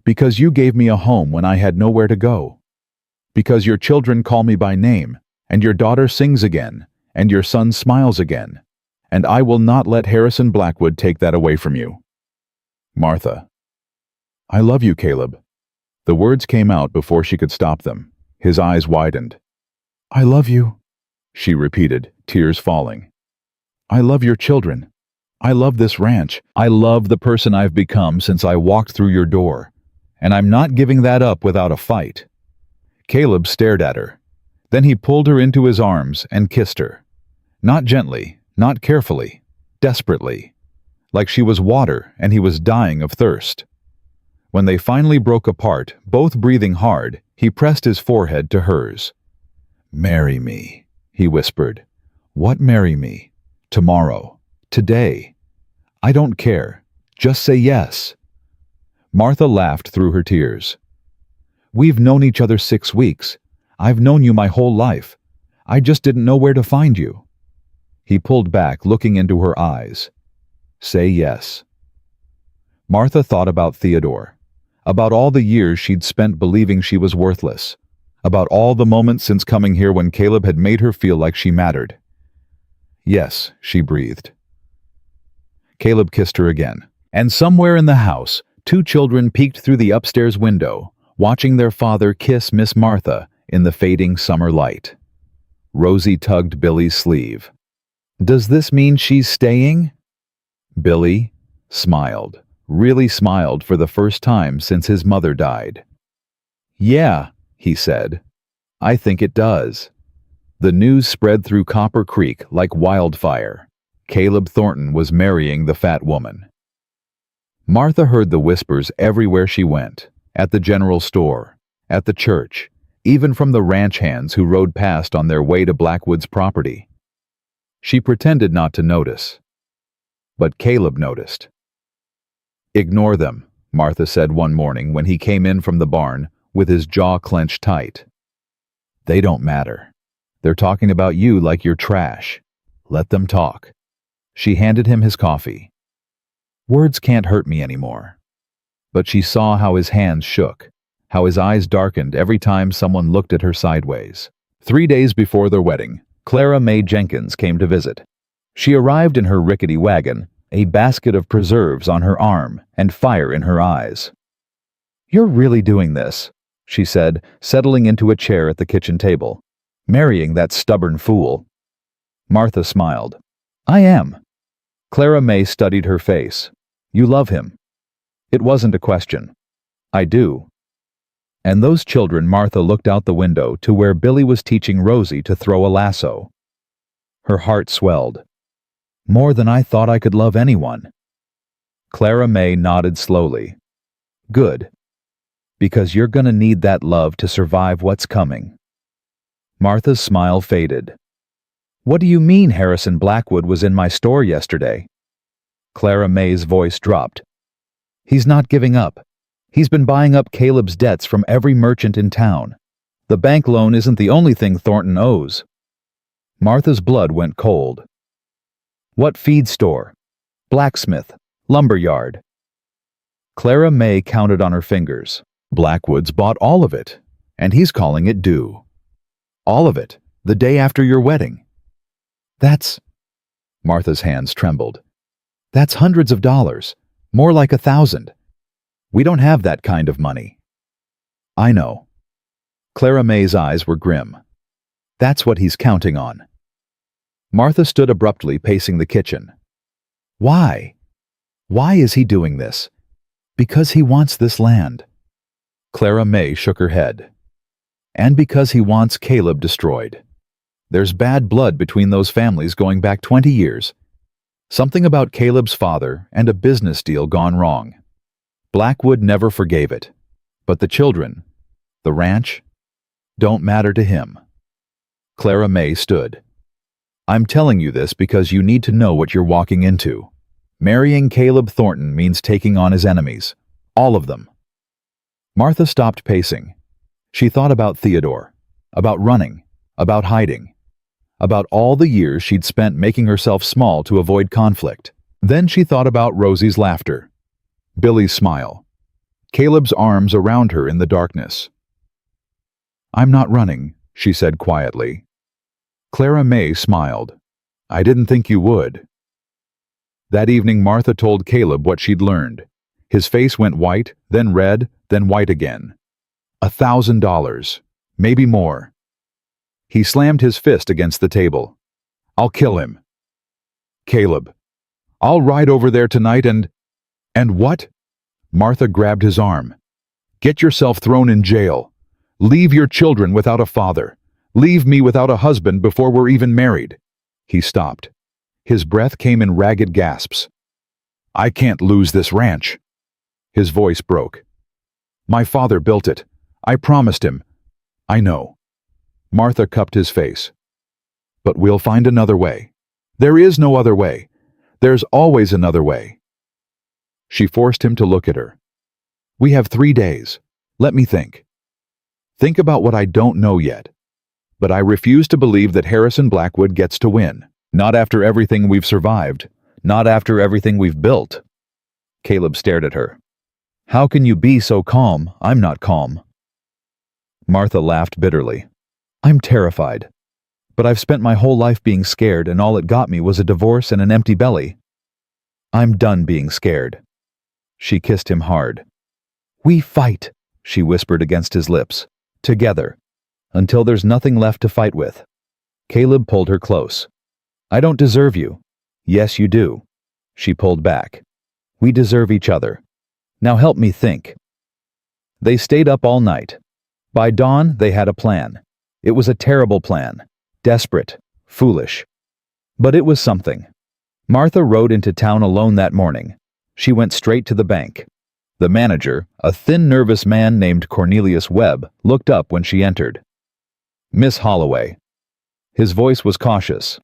Because you gave me a home when I had nowhere to go. Because your children call me by name, and your daughter sings again, and your son smiles again, and I will not let Harrison Blackwood take that away from you. Martha. I love you, Caleb. The words came out before she could stop them. His eyes widened. I love you, she repeated, tears falling. I love your children. I love this ranch. I love the person I've become since I walked through your door. And I'm not giving that up without a fight. Caleb stared at her. Then he pulled her into his arms and kissed her. Not gently, not carefully, desperately. Like she was water and he was dying of thirst. When they finally broke apart, both breathing hard, he pressed his forehead to hers. Marry me, he whispered. What marry me? Tomorrow. Today. I don't care. Just say yes. Martha laughed through her tears. We've known each other 6 weeks. I've known you my whole life. I just didn't know where to find you. He pulled back, looking into her eyes. Say yes. Martha thought about Theodore, about all the years she'd spent believing she was worthless, about all the moments since coming here when Caleb had made her feel like she mattered. Yes, she breathed. Caleb kissed her again, and somewhere in the house, 2 children peeked through the upstairs window, watching their father kiss Miss Martha in the fading summer light. Rosie tugged Billy's sleeve. Does this mean she's staying? Billy smiled, really smiled for the first time since his mother died. Yeah, he said. I think it does. The news spread through Copper Creek like wildfire. Caleb Thornton was marrying the fat woman. Martha heard the whispers everywhere she went, at the general store, at the church, even from the ranch hands who rode past on their way to Blackwood's property. She pretended not to notice. But Caleb noticed. Ignore them, Martha said one morning when he came in from the barn with his jaw clenched tight. They don't matter. They're talking about you like you're trash. Let them talk. She handed him his coffee. Words can't hurt me anymore. But she saw how his hands shook, how his eyes darkened every time someone looked at her sideways. 3 days before their wedding, Clara Mae Jenkins came to visit. She arrived in her rickety wagon, a basket of preserves on her arm and fire in her eyes. "You're really doing this," she said, settling into a chair at the kitchen table. "Marrying that stubborn fool." Martha smiled. "I am." Clara Mae studied her face. "You love him." It wasn't a question. "I do." And those children. Martha looked out the window to where Billy was teaching Rosie to throw a lasso. Her heart swelled. "More than I thought I could love anyone." Clara Mae nodded slowly. "Good. Because you're gonna need that love to survive what's coming." Martha's smile faded. "What do you mean Harrison Blackwood was in my store yesterday?" Clara Mae's voice dropped. "He's not giving up. He's been buying up Caleb's debts from every merchant in town. The bank loan isn't the only thing Thornton owes." Martha's blood went cold. "What feed store? Blacksmith? Lumber yard?" Clara Mae counted on her fingers. "Blackwood's bought all of it, and he's calling it due. All of it, the day after your wedding." "That's—" Martha's hands trembled. "That's hundreds of dollars, more like 1,000. We don't have that kind of money." "I know." Clara Mae's eyes were grim. "That's what he's counting on." Martha stood abruptly, pacing the kitchen. "Why? Why is he doing this?" "Because he wants this land." Clara Mae shook her head. "And because he wants Caleb destroyed. There's bad blood between those families going back 20 years. Something about Caleb's father and a business deal gone wrong. Blackwood never forgave it. But the children, the ranch, don't matter to him." Clara Mae stood. "I'm telling you this because you need to know what you're walking into. Marrying Caleb Thornton means taking on his enemies. All of them." Martha stopped pacing. She thought about Theodore, about running, about hiding, about all the years she'd spent making herself small to avoid conflict. Then she thought about Rosie's laughter, Billy's smile, Caleb's arms around her in the darkness. "I'm not running," she said quietly. Clara Mae smiled. "I didn't think you would." That evening Martha told Caleb what she'd learned. His face went white, then red, then white again. $1,000, maybe more. He slammed his fist against the table. "I'll kill him." "Caleb, I'll ride over there tonight and—" "And what?" Martha grabbed his arm. "Get yourself thrown in jail. Leave your children without a father. Leave me without a husband before we're even married." He stopped. His breath came in ragged gasps. "I can't lose this ranch." His voice broke. "My father built it. I promised him." "I know." Martha cupped his face. "But we'll find another way. There is no other way. There's always another way." She forced him to look at her. "We have 3 days. Let me think. Think about what I don't know yet. But I refuse to believe that Harrison Blackwood gets to win. Not after everything we've survived. Not after everything we've built." Caleb stared at her. "How can you be so calm? I'm not calm." Martha laughed bitterly. "I'm terrified. But I've spent my whole life being scared, and all it got me was a divorce and an empty belly. I'm done being scared." She kissed him hard. "We fight," she whispered against his lips. "Together. Until there's nothing left to fight with." Caleb pulled her close. "I don't deserve you." "Yes, you do." She pulled back. "We deserve each other. Now help me think." They stayed up all night. By dawn, they had a plan. It was a terrible plan. Desperate. Foolish. But it was something. Martha rode into town alone that morning. She went straight to the bank. The manager, a thin, nervous man named Cornelius Webb, looked up when she entered. "Miss Holloway." His voice was cautious.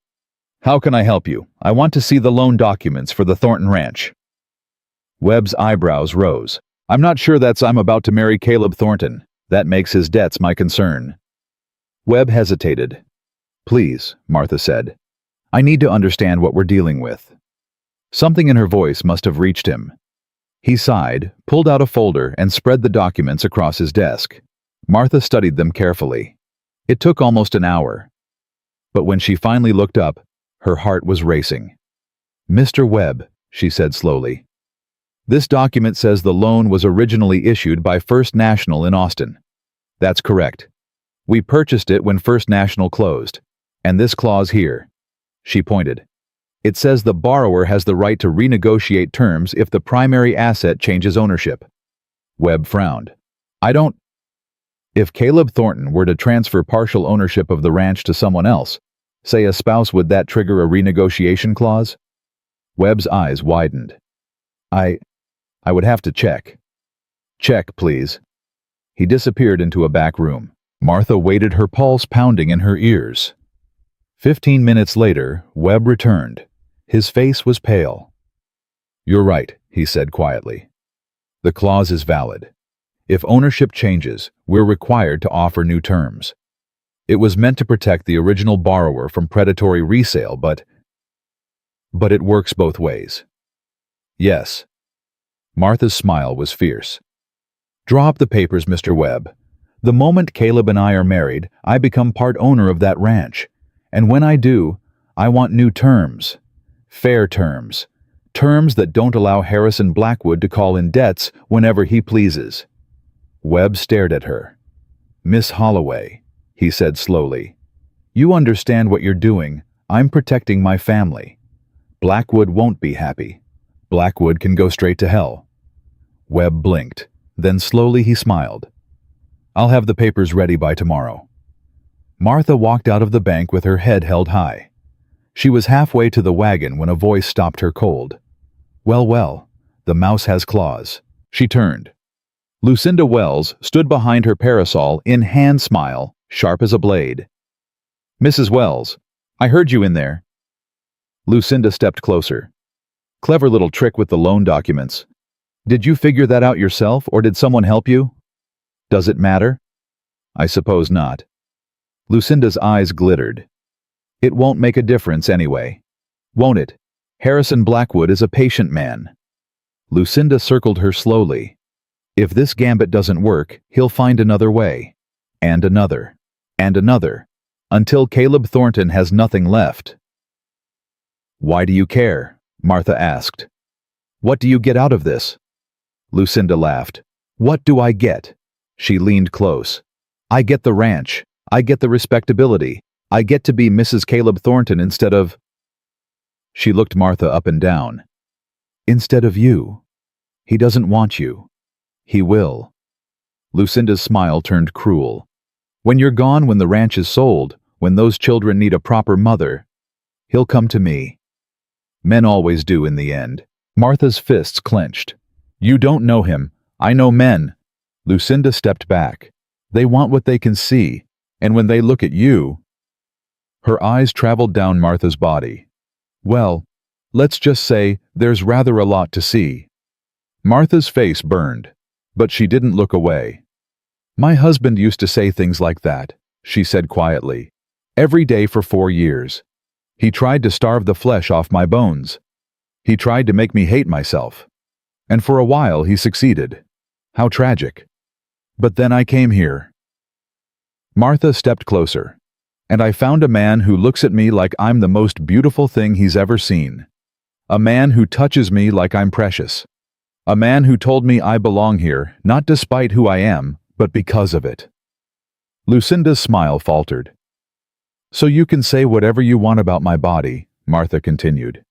"How can I help you? I want to see the loan documents for the Thornton Ranch." Webb's eyebrows rose. "I'm not sure I'm about to marry Caleb Thornton. That makes his debts my concern." Webb hesitated. "Please," Martha said. "I need to understand what we're dealing with." Something in her voice must have reached him. He sighed, pulled out a folder, and spread the documents across his desk. Martha studied them carefully. It took almost an hour. But when she finally looked up, her heart was racing. "Mr. Webb," she said slowly, "this document says the loan was originally issued by First National in Austin." "That's correct. We purchased it when First National closed. And this clause here," she pointed, "it says the borrower has the right to renegotiate terms if the primary asset changes ownership." Webb frowned. "I don't—" "If Caleb Thornton were to transfer partial ownership of the ranch to someone else, say a spouse, would that trigger a renegotiation clause?" Webb's eyes widened. I would have to check." "Check, please." He disappeared into a back room. Martha waited, her pulse pounding in her ears. 15 minutes later, Webb returned. His face was pale. "You're right," he said quietly. "The clause is valid. If ownership changes, we're required to offer new terms. It was meant to protect the original borrower from predatory resale, but it works both ways." "Yes." Martha's smile was fierce. "Draw up the papers, Mr. Webb. The moment Caleb and I are married, I become part owner of that ranch. And when I do, I want new terms. Fair terms. Terms that don't allow Harrison Blackwood to call in debts whenever he pleases." Webb stared at her. "Miss Holloway," he said slowly, "you understand what you're doing. I'm protecting my family. Blackwood won't be happy. Blackwood can go straight to hell." Webb blinked. Then slowly he smiled. "I'll have the papers ready by tomorrow." Martha walked out of the bank with her head held high. She was halfway to the wagon when a voice stopped her cold. "Well, well, the mouse has claws." She turned. Lucinda Wells stood behind her parasol in hand, smile, sharp as a blade. "Mrs. Wells, I heard you in there." Lucinda stepped closer. "Clever little trick with the loan documents. Did you figure that out yourself, or did someone help you?" "Does it matter?" "I suppose not." Lucinda's eyes glittered. "It won't make a difference anyway. Won't it? Harrison Blackwood is a patient man." Lucinda circled her slowly. "If this gambit doesn't work, he'll find another way. And another. And another. Until Caleb Thornton has nothing left." "Why do you care?" Martha asked. "What do you get out of this?" Lucinda laughed. "What do I get?" She leaned close. "I get the ranch. I get the respectability. I get to be Mrs. Caleb Thornton instead of—" She looked Martha up and down. "Instead of you. He doesn't want you. He will." Lucinda's smile turned cruel. "When you're gone, when the ranch is sold, when those children need a proper mother, he'll come to me. Men always do in the end." Martha's fists clenched. "You don't know him. I know men." Lucinda stepped back. "They want what they can see, and when they look at you—" Her eyes traveled down Martha's body. "Well, let's just say there's rather a lot to see." Martha's face burned, but she didn't look away. "My husband used to say things like that," she said quietly. "Every day for 4 years. He tried to starve the flesh off my bones. He tried to make me hate myself. And for a while he succeeded. How tragic. But then I came here." Martha stepped closer. "And I found a man who looks at me like I'm the most beautiful thing he's ever seen. A man who touches me like I'm precious. A man who told me I belong here, not despite who I am, but because of it." Lucinda's smile faltered. "So you can say whatever you want about my body," Martha continued.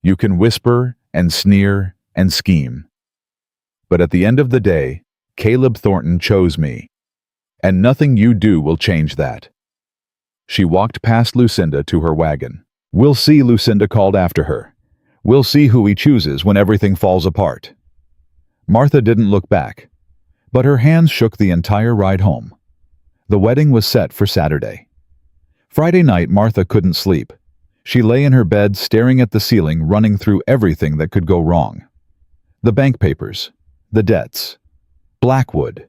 "You can whisper and sneer and scheme. But at the end of the day, Caleb Thornton chose me. And nothing you do will change that." She walked past Lucinda to her wagon. "We'll see," Lucinda called after her. "We'll see who he chooses when everything falls apart." Martha didn't look back, but her hands shook the entire ride home. The wedding was set for Saturday. Friday night, Martha couldn't sleep. She lay in her bed staring at the ceiling, running through everything that could go wrong. The bank papers, the debts, Blackwood,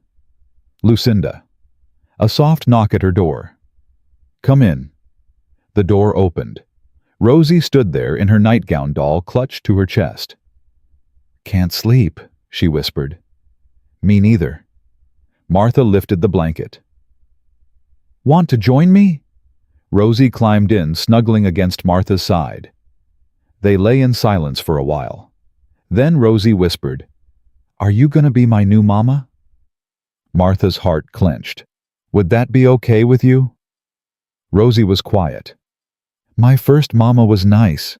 Lucinda. A soft knock at her door. "Come in." The door opened. Rosie stood there in her nightgown, doll clutched to her chest. Can't sleep, she whispered. Me neither. Martha lifted the blanket. Want to join me? Rosie climbed in, snuggling against Martha's side. They lay in silence for a while. Then Rosie whispered, Are you going to be my new mama? Martha's heart clenched. Would that be okay with you? Rosie was quiet. My first mama was nice,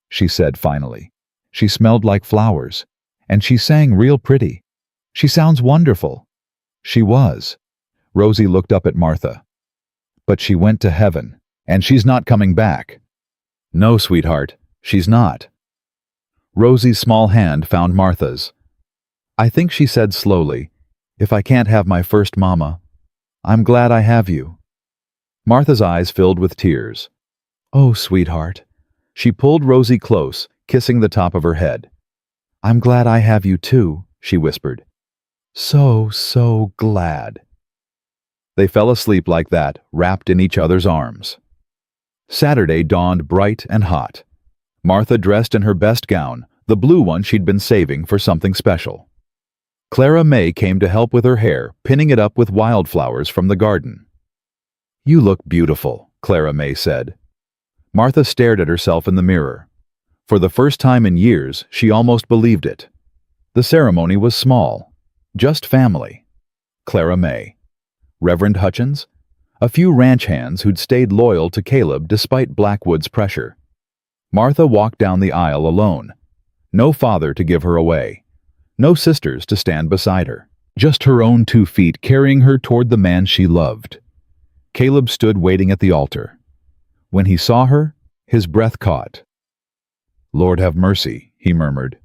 she said finally. She smelled like flowers, and she sang real pretty. She sounds wonderful. She was. Rosie looked up at Martha. But she went to heaven, and she's not coming back. No, sweetheart, she's not. Rosie's small hand found Martha's. I think she said slowly, If I can't have my first mama, I'm glad I have you. Martha's eyes filled with tears. Oh, sweetheart. She pulled Rosie close, kissing the top of her head. I'm glad I have you too, she whispered. So glad. They fell asleep like that, wrapped in each other's arms. Saturday dawned bright and hot. Martha dressed in her best gown, the blue one she'd been saving for something special. Clara May came to help with her hair, pinning it up with wildflowers from the garden. You look beautiful, Clara May said. Martha stared at herself in the mirror. For the first time in years, she almost believed it. The ceremony was small. Just family. Clara May. Reverend Hutchins. A few ranch hands who'd stayed loyal to Caleb despite Blackwood's pressure. Martha walked down the aisle alone. No father to give her away. No sisters to stand beside her. Just her own 2 feet carrying her toward the man she loved. Caleb stood waiting at the altar. When he saw her, his breath caught. Lord have mercy, he murmured.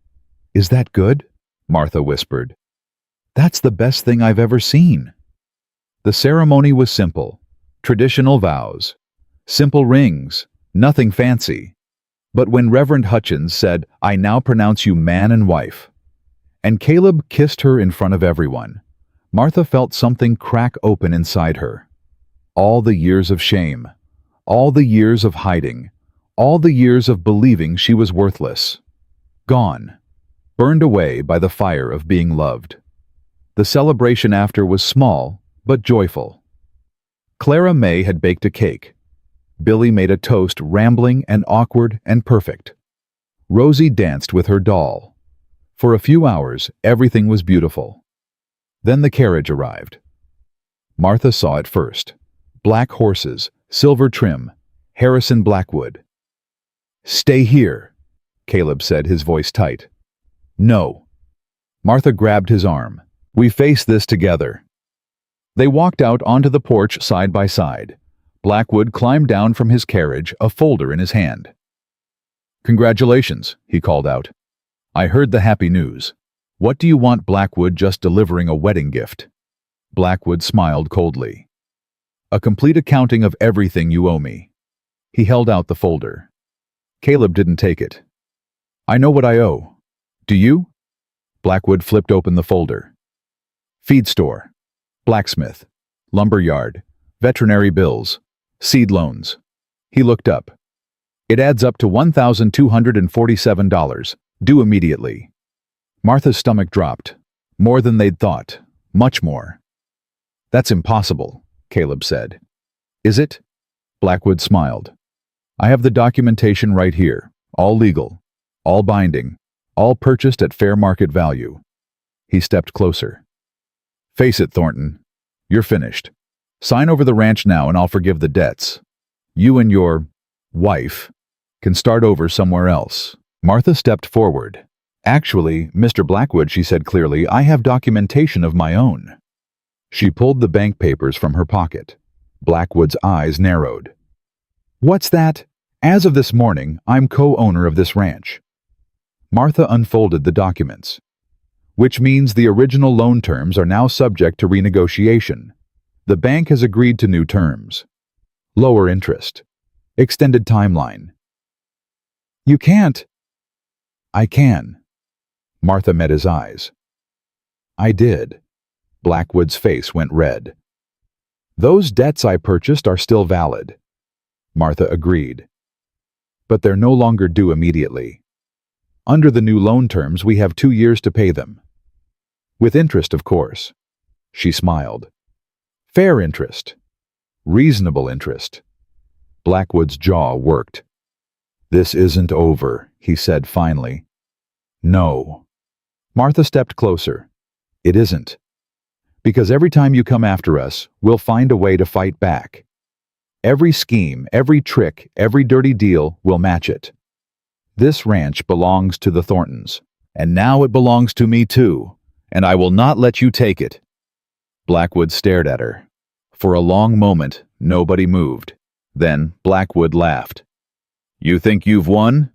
Is that good? Martha whispered. That's the best thing I've ever seen. The ceremony was simple. Traditional vows. Simple rings. Nothing fancy. But when Reverend Hutchins said, I now pronounce you man and wife, and Caleb kissed her in front of everyone, Martha felt something crack open inside her. All the years of shame. All the years of hiding. All the years of believing she was worthless. Gone. Burned away by the fire of being loved. The celebration after was small, but joyful. Clara May had baked a cake. Billy made a toast rambling and awkward and perfect. Rosie danced with her doll. For a few hours, everything was beautiful. Then the carriage arrived. Martha saw it first. Black horses, silver trim, Harrison Blackwood. Stay here, Caleb said, his voice tight. No. Martha grabbed his arm. We face this together. They walked out onto the porch side by side. Blackwood climbed down from his carriage, a folder in his hand. Congratulations, he called out. I heard the happy news. What do you want, Blackwood, just delivering a wedding gift? Blackwood smiled coldly. A complete accounting of everything you owe me. He held out the folder. Caleb didn't take it. I know what I owe. Do you? Blackwood flipped open the folder. Feed store, blacksmith, lumber yard, veterinary bills, seed loans. He looked up. It adds up to $1,247, due immediately. Martha's stomach dropped. More than they'd thought. Much more. That's impossible, Caleb said. Is it? Blackwood smiled. I have the documentation right here, all legal, all binding, all purchased at fair market value. He stepped closer. Face it, Thornton. You're finished. Sign over the ranch now and I'll forgive the debts. You and your wife can start over somewhere else. Martha stepped forward. Actually, Mr. Blackwood, she said clearly, I have documentation of my own. She pulled the bank papers from her pocket. Blackwood's eyes narrowed. What's that? As of this morning, I'm co-owner of this ranch. Martha unfolded the documents. Which means the original loan terms are now subject to renegotiation. The bank has agreed to new terms. Lower interest. Extended timeline. You can't. I can. Martha met his eyes. I did. Blackwood's face went red. Those debts I purchased are still valid. Martha agreed. But they're no longer due immediately. Under the new loan terms, we have 2 years to pay them. With interest, of course. She smiled. Fair interest. Reasonable interest. Blackwood's jaw worked. This isn't over, he said finally. No. Martha stepped closer. It isn't. Because every time you come after us, we'll find a way to fight back. Every scheme, every trick, every dirty deal will match it. This ranch belongs to the Thorntons, and now it belongs to me too, and I will not let you take it. Blackwood stared at her. For a long moment, nobody moved. Then Blackwood laughed. You think you've won?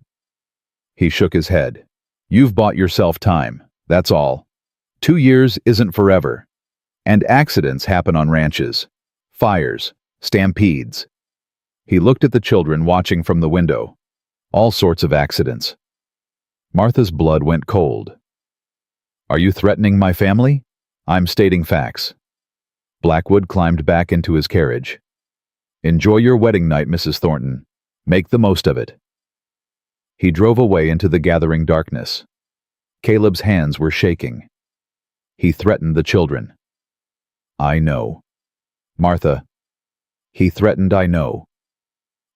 He shook his head. You've bought yourself time, that's all. 2 years isn't forever. And accidents happen on ranches. Fires, stampedes. He looked at the children watching from the window. All sorts of accidents. Martha's blood went cold. Are you threatening my family? I'm stating facts. Blackwood climbed back into his carriage. Enjoy your wedding night, Mrs. Thornton. Make the most of it. He drove away into the gathering darkness. Caleb's hands were shaking. He threatened the children. I know. Martha. He threatened, I know.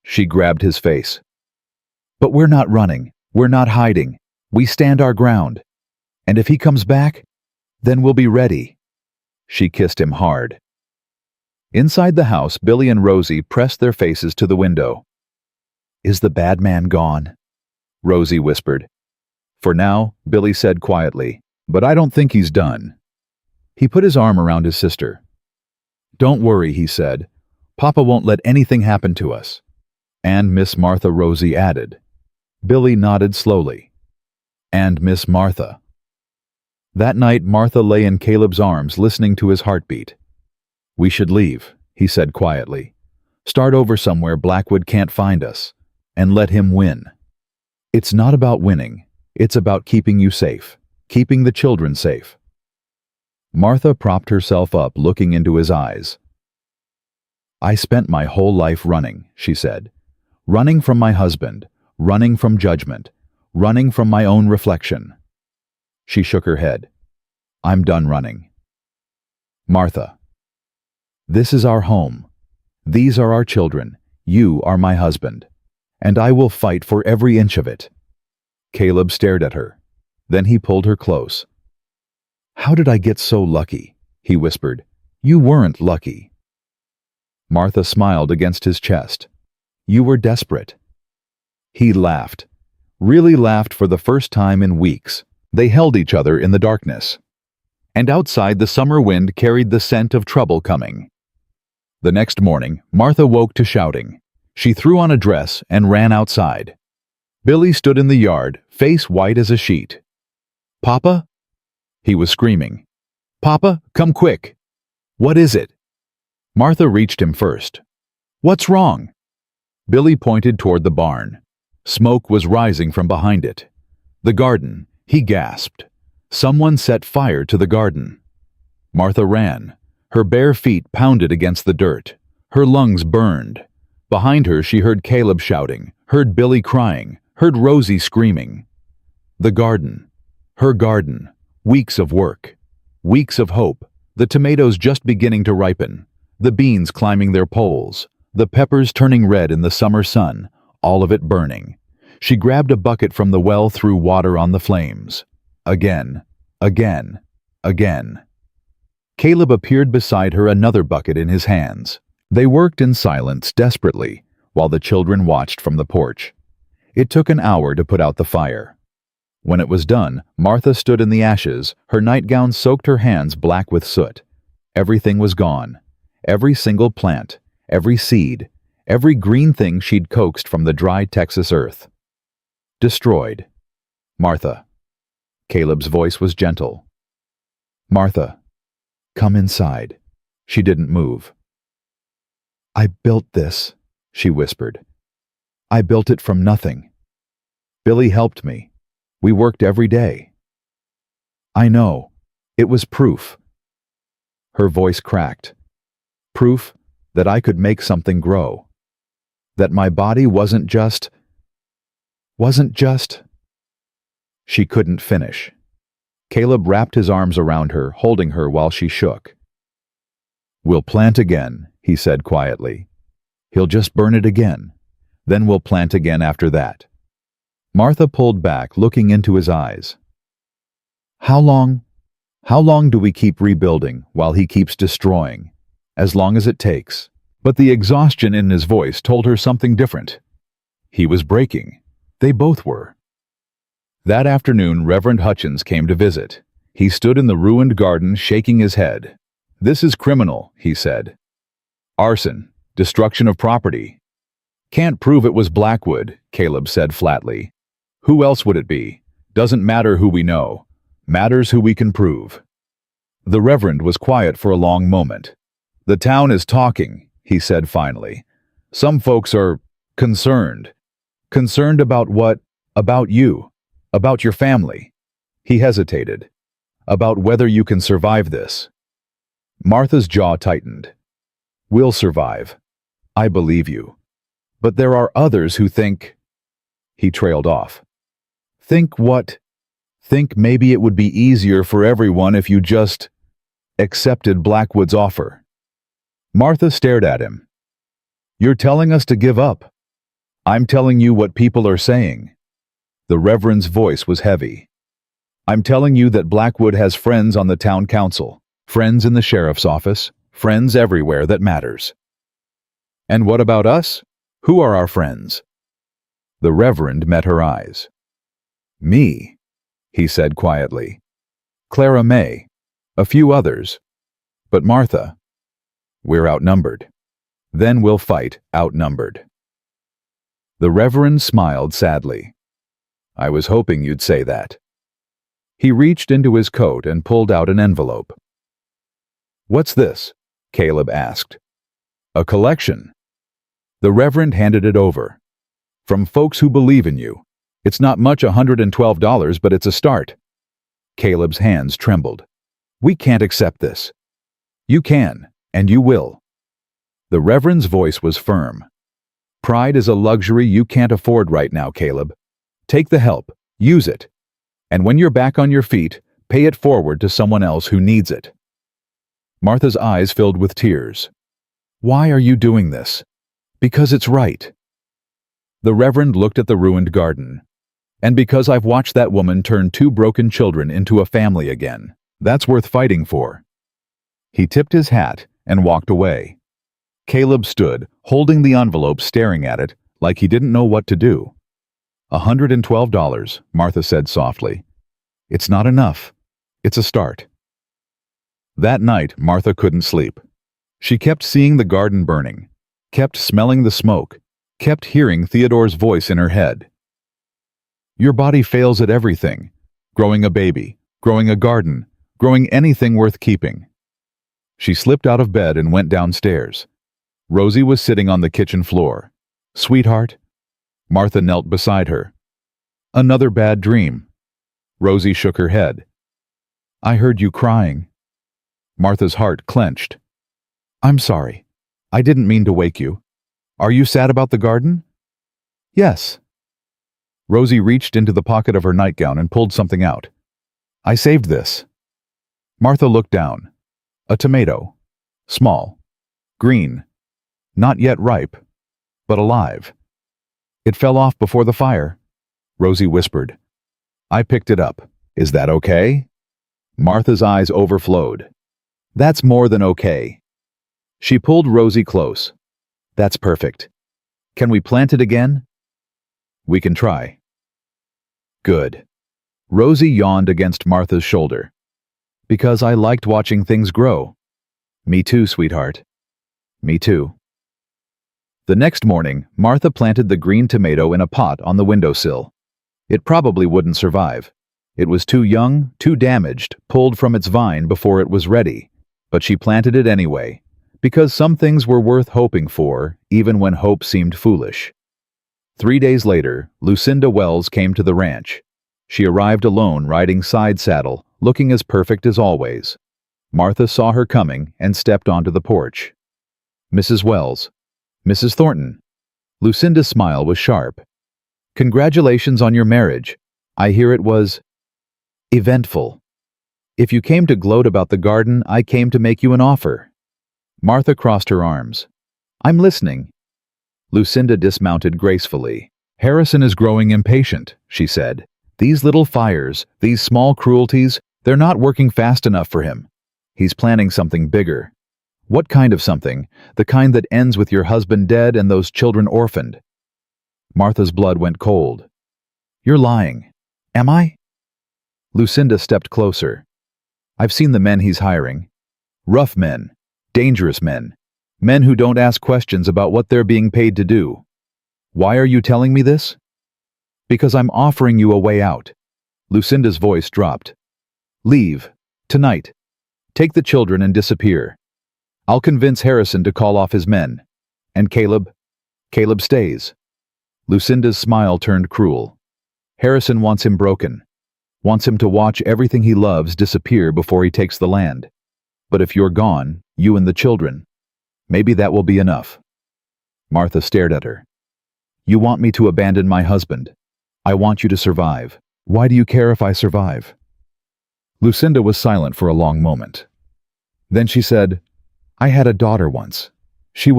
She grabbed his face. But we're not running. We're not hiding. We stand our ground. And if he comes back, then we'll be ready. She kissed him hard. Inside the house, Billy and Rosie pressed their faces to the window. Is the bad man gone? Rosie whispered. For now, Billy said quietly, but I don't think he's done. He put his arm around his sister. Don't worry, he said. Papa won't let anything happen to us. And Miss Martha, Rosie added. Billy nodded slowly. And Miss Martha. That night, Martha lay in Caleb's arms listening to his heartbeat. We should leave, he said quietly. Start over somewhere Blackwood can't find us, and let him win. It's not about winning. It's about keeping you safe, keeping the children safe. Martha propped herself up, looking into his eyes. I spent my whole life running, she said. Running from my husband, running from judgment, running from my own reflection. She shook her head. I'm done running. Martha. This is our home. These are our children. You are my husband. And I will fight for every inch of it. Caleb stared at her. Then he pulled her close. How did I get so lucky? He whispered. You weren't lucky. Martha smiled against his chest. You were desperate. He laughed. Really laughed for the first time in weeks. They held each other in the darkness. And outside, the summer wind carried the scent of trouble coming. The next morning, Martha woke to shouting. She threw on a dress and ran outside. Billy stood in the yard, face white as a sheet. Papa? He was screaming. Papa, come quick. What is it? Martha reached him first. What's wrong? Billy pointed toward the barn. Smoke was rising from behind it. The garden, he gasped. Someone set fire to the garden. Martha ran. Her bare feet pounded against the dirt. Her lungs burned. Behind her she heard Caleb shouting, heard Billy crying, heard Rosie screaming. The garden. Her garden. Weeks of work. Weeks of hope. The tomatoes just beginning to ripen. The beans climbing their poles. The peppers turning red in the summer sun. All of it burning. She grabbed a bucket from the well, threw water on the flames. Again. Again. Again. Caleb appeared beside her, another bucket in his hands. They worked in silence, desperately, while the children watched from the porch. It took an hour to put out the fire. When it was done, Martha stood in the ashes, her nightgown soaked, her hands black with soot. Everything was gone. Every single plant, every seed, every green thing she'd coaxed from the dry Texas earth. Destroyed. Martha. Caleb's voice was gentle. Martha, come inside. She didn't move. I built this, she whispered. I built it from nothing. Billy helped me. We worked every day. I know. It was proof. Her voice cracked. Proof that I could make something grow. That my body wasn't just... She couldn't finish. Caleb wrapped his arms around her, holding her while she shook. "We'll plant again," he said quietly. "He'll just burn it again. Then we'll plant again after that." Martha pulled back, looking into his eyes. How long do we keep rebuilding while he keeps destroying? As long as it takes." But the exhaustion in his voice told her something different. He was breaking. They both were. That afternoon, Reverend Hutchins came to visit. He stood in the ruined garden, shaking his head. "This is criminal," he said. "Arson, destruction of property." "Can't prove it was Blackwood," Caleb said flatly. "Who else would it be? Doesn't matter who we know. Matters who we can prove." The Reverend was quiet for a long moment. "The town is talking," he said finally. "Some folks are concerned. Concerned about what? About you. About your family." He hesitated. "About whether you can survive this." Martha's jaw tightened. "We'll survive. I believe you. But there are others who think—" He trailed off. "Think what?" "Think maybe it would be easier for everyone if you just accepted Blackwood's offer." Martha stared at him. "You're telling us to give up." "I'm telling you what people are saying." The Reverend's voice was heavy. "I'm telling you that Blackwood has friends on the town council, friends in the sheriff's office, friends everywhere that matters." "And what about us? Who are our friends?" The Reverend met her eyes. "Me," he said quietly. "Clara May. A few others. But Martha, we're outnumbered. Then we'll fight outnumbered." The Reverend smiled sadly. "I was hoping you'd say that." He reached into his coat and pulled out an envelope. "What's this?" Caleb asked. "A collection." The Reverend handed it over. "From folks who believe in you. It's not much, $112, but it's a start." Caleb's hands trembled. "We can't accept this." "You can, and you will." The Reverend's voice was firm. "Pride is a luxury you can't afford right now, Caleb. Take the help, use it. And when you're back on your feet, pay it forward to someone else who needs it." Martha's eyes filled with tears. "Why are you doing this?" "Because it's right." The Reverend looked at the ruined garden. "And because I've watched that woman turn 2 broken children into a family again. That's worth fighting for." He tipped his hat and walked away. Caleb stood, holding the envelope, staring at it, like he didn't know what to do. $112, Martha said softly. "It's not enough. It's a start." That night, Martha couldn't sleep. She kept seeing the garden burning, kept smelling the smoke, kept hearing Theodore's voice in her head. "Your body fails at everything. Growing a baby, growing a garden, growing anything worth keeping." She slipped out of bed and went downstairs. Rosie was sitting on the kitchen floor. "Sweetheart?" Martha knelt beside her. "Another bad dream." Rosie shook her head. "I heard you crying." Martha's heart clenched. "I'm sorry. I didn't mean to wake you. Are you sad about the garden?" "Yes." Rosie reached into the pocket of her nightgown and pulled something out. "I saved this." Martha looked down. A tomato. Small. Green. Not yet ripe, but alive. "It fell off before the fire," Rosie whispered. "I picked it up. Is that okay?" Martha's eyes overflowed. "That's more than okay." She pulled Rosie close. "That's perfect. Can we plant it again?" "We can try." "Good." Rosie yawned against Martha's shoulder. "Because I liked watching things grow." "Me too, sweetheart." "Me too." The next morning, Martha planted the green tomato in a pot on the windowsill. It probably wouldn't survive. It was too young, too damaged, pulled from its vine before it was ready. But she planted it anyway, because some things were worth hoping for, even when hope seemed foolish. 3 days later, Lucinda Wells came to the ranch. She arrived alone, riding side saddle, looking as perfect as always. Martha saw her coming and stepped onto the porch. "Mrs. Wells." "Mrs. Thornton." Lucinda's smile was sharp. "Congratulations on your marriage. I hear it was eventful. If you came to gloat about the garden, I came to make you an offer. Martha crossed her arms. I'm listening. Lucinda dismounted gracefully. Harrison is growing impatient, she said. These little fires, these small cruelties, they're not working fast enough for him. He's planning something bigger. What kind of something? The kind that ends with your husband dead and those children orphaned. Martha's blood went cold. You're lying. Am I? Lucinda stepped closer. I've seen the men he's hiring. Rough men. Dangerous men. Men who don't ask questions about what they're being paid to do. Why are you telling me this? Because I'm offering you a way out. Lucinda's voice dropped. Leave. Tonight. Take the children and disappear. I'll convince Harrison to call off his men. And Caleb? Caleb stays. Lucinda's smile turned cruel. Harrison wants him broken. Wants him to watch everything he loves disappear before he takes the land. But if you're gone, you and the children, maybe that will be enough. Martha stared at her. You want me to abandon my husband. I want you to survive. Why do you care if I survive? Lucinda was silent for a long moment. Then she said, I had a daughter once. She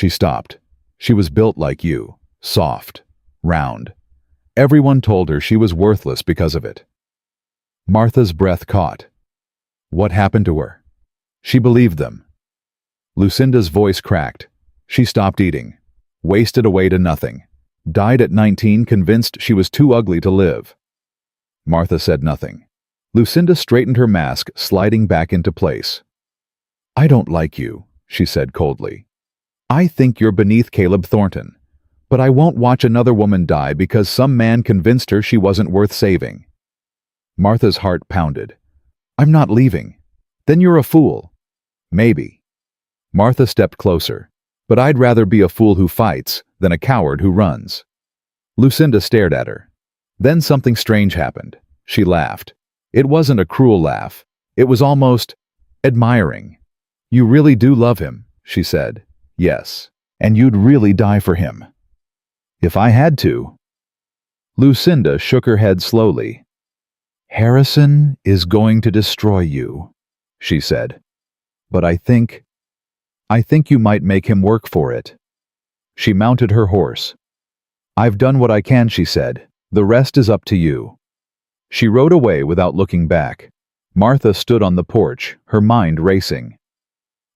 stopped. She was built like you, soft, round. Everyone told her she was worthless because of it. Martha's breath caught. What happened to her? She believed them. Lucinda's voice cracked. She stopped eating. Wasted away to nothing. Died at 19, convinced she was too ugly to live. Martha said nothing. Lucinda straightened her mask, sliding back into place. I don't like you, she said coldly. I think you're beneath Caleb Thornton. But I won't watch another woman die because some man convinced her she wasn't worth saving. Martha's heart pounded. I'm not leaving. Then you're a fool. Maybe. Martha stepped closer. But I'd rather be a fool who fights than a coward who runs. Lucinda stared at her. Then something strange happened. She laughed. It wasn't a cruel laugh. It was almost admiring. You really do love him, she said. Yes. And you'd really die for him. If I had to. Lucinda shook her head slowly. Harrison is going to destroy you, she said. But I think you might make him work for it. She mounted her horse. I've done what I can, she said. The rest is up to you. She rode away without looking back. Martha stood on the porch, her mind racing.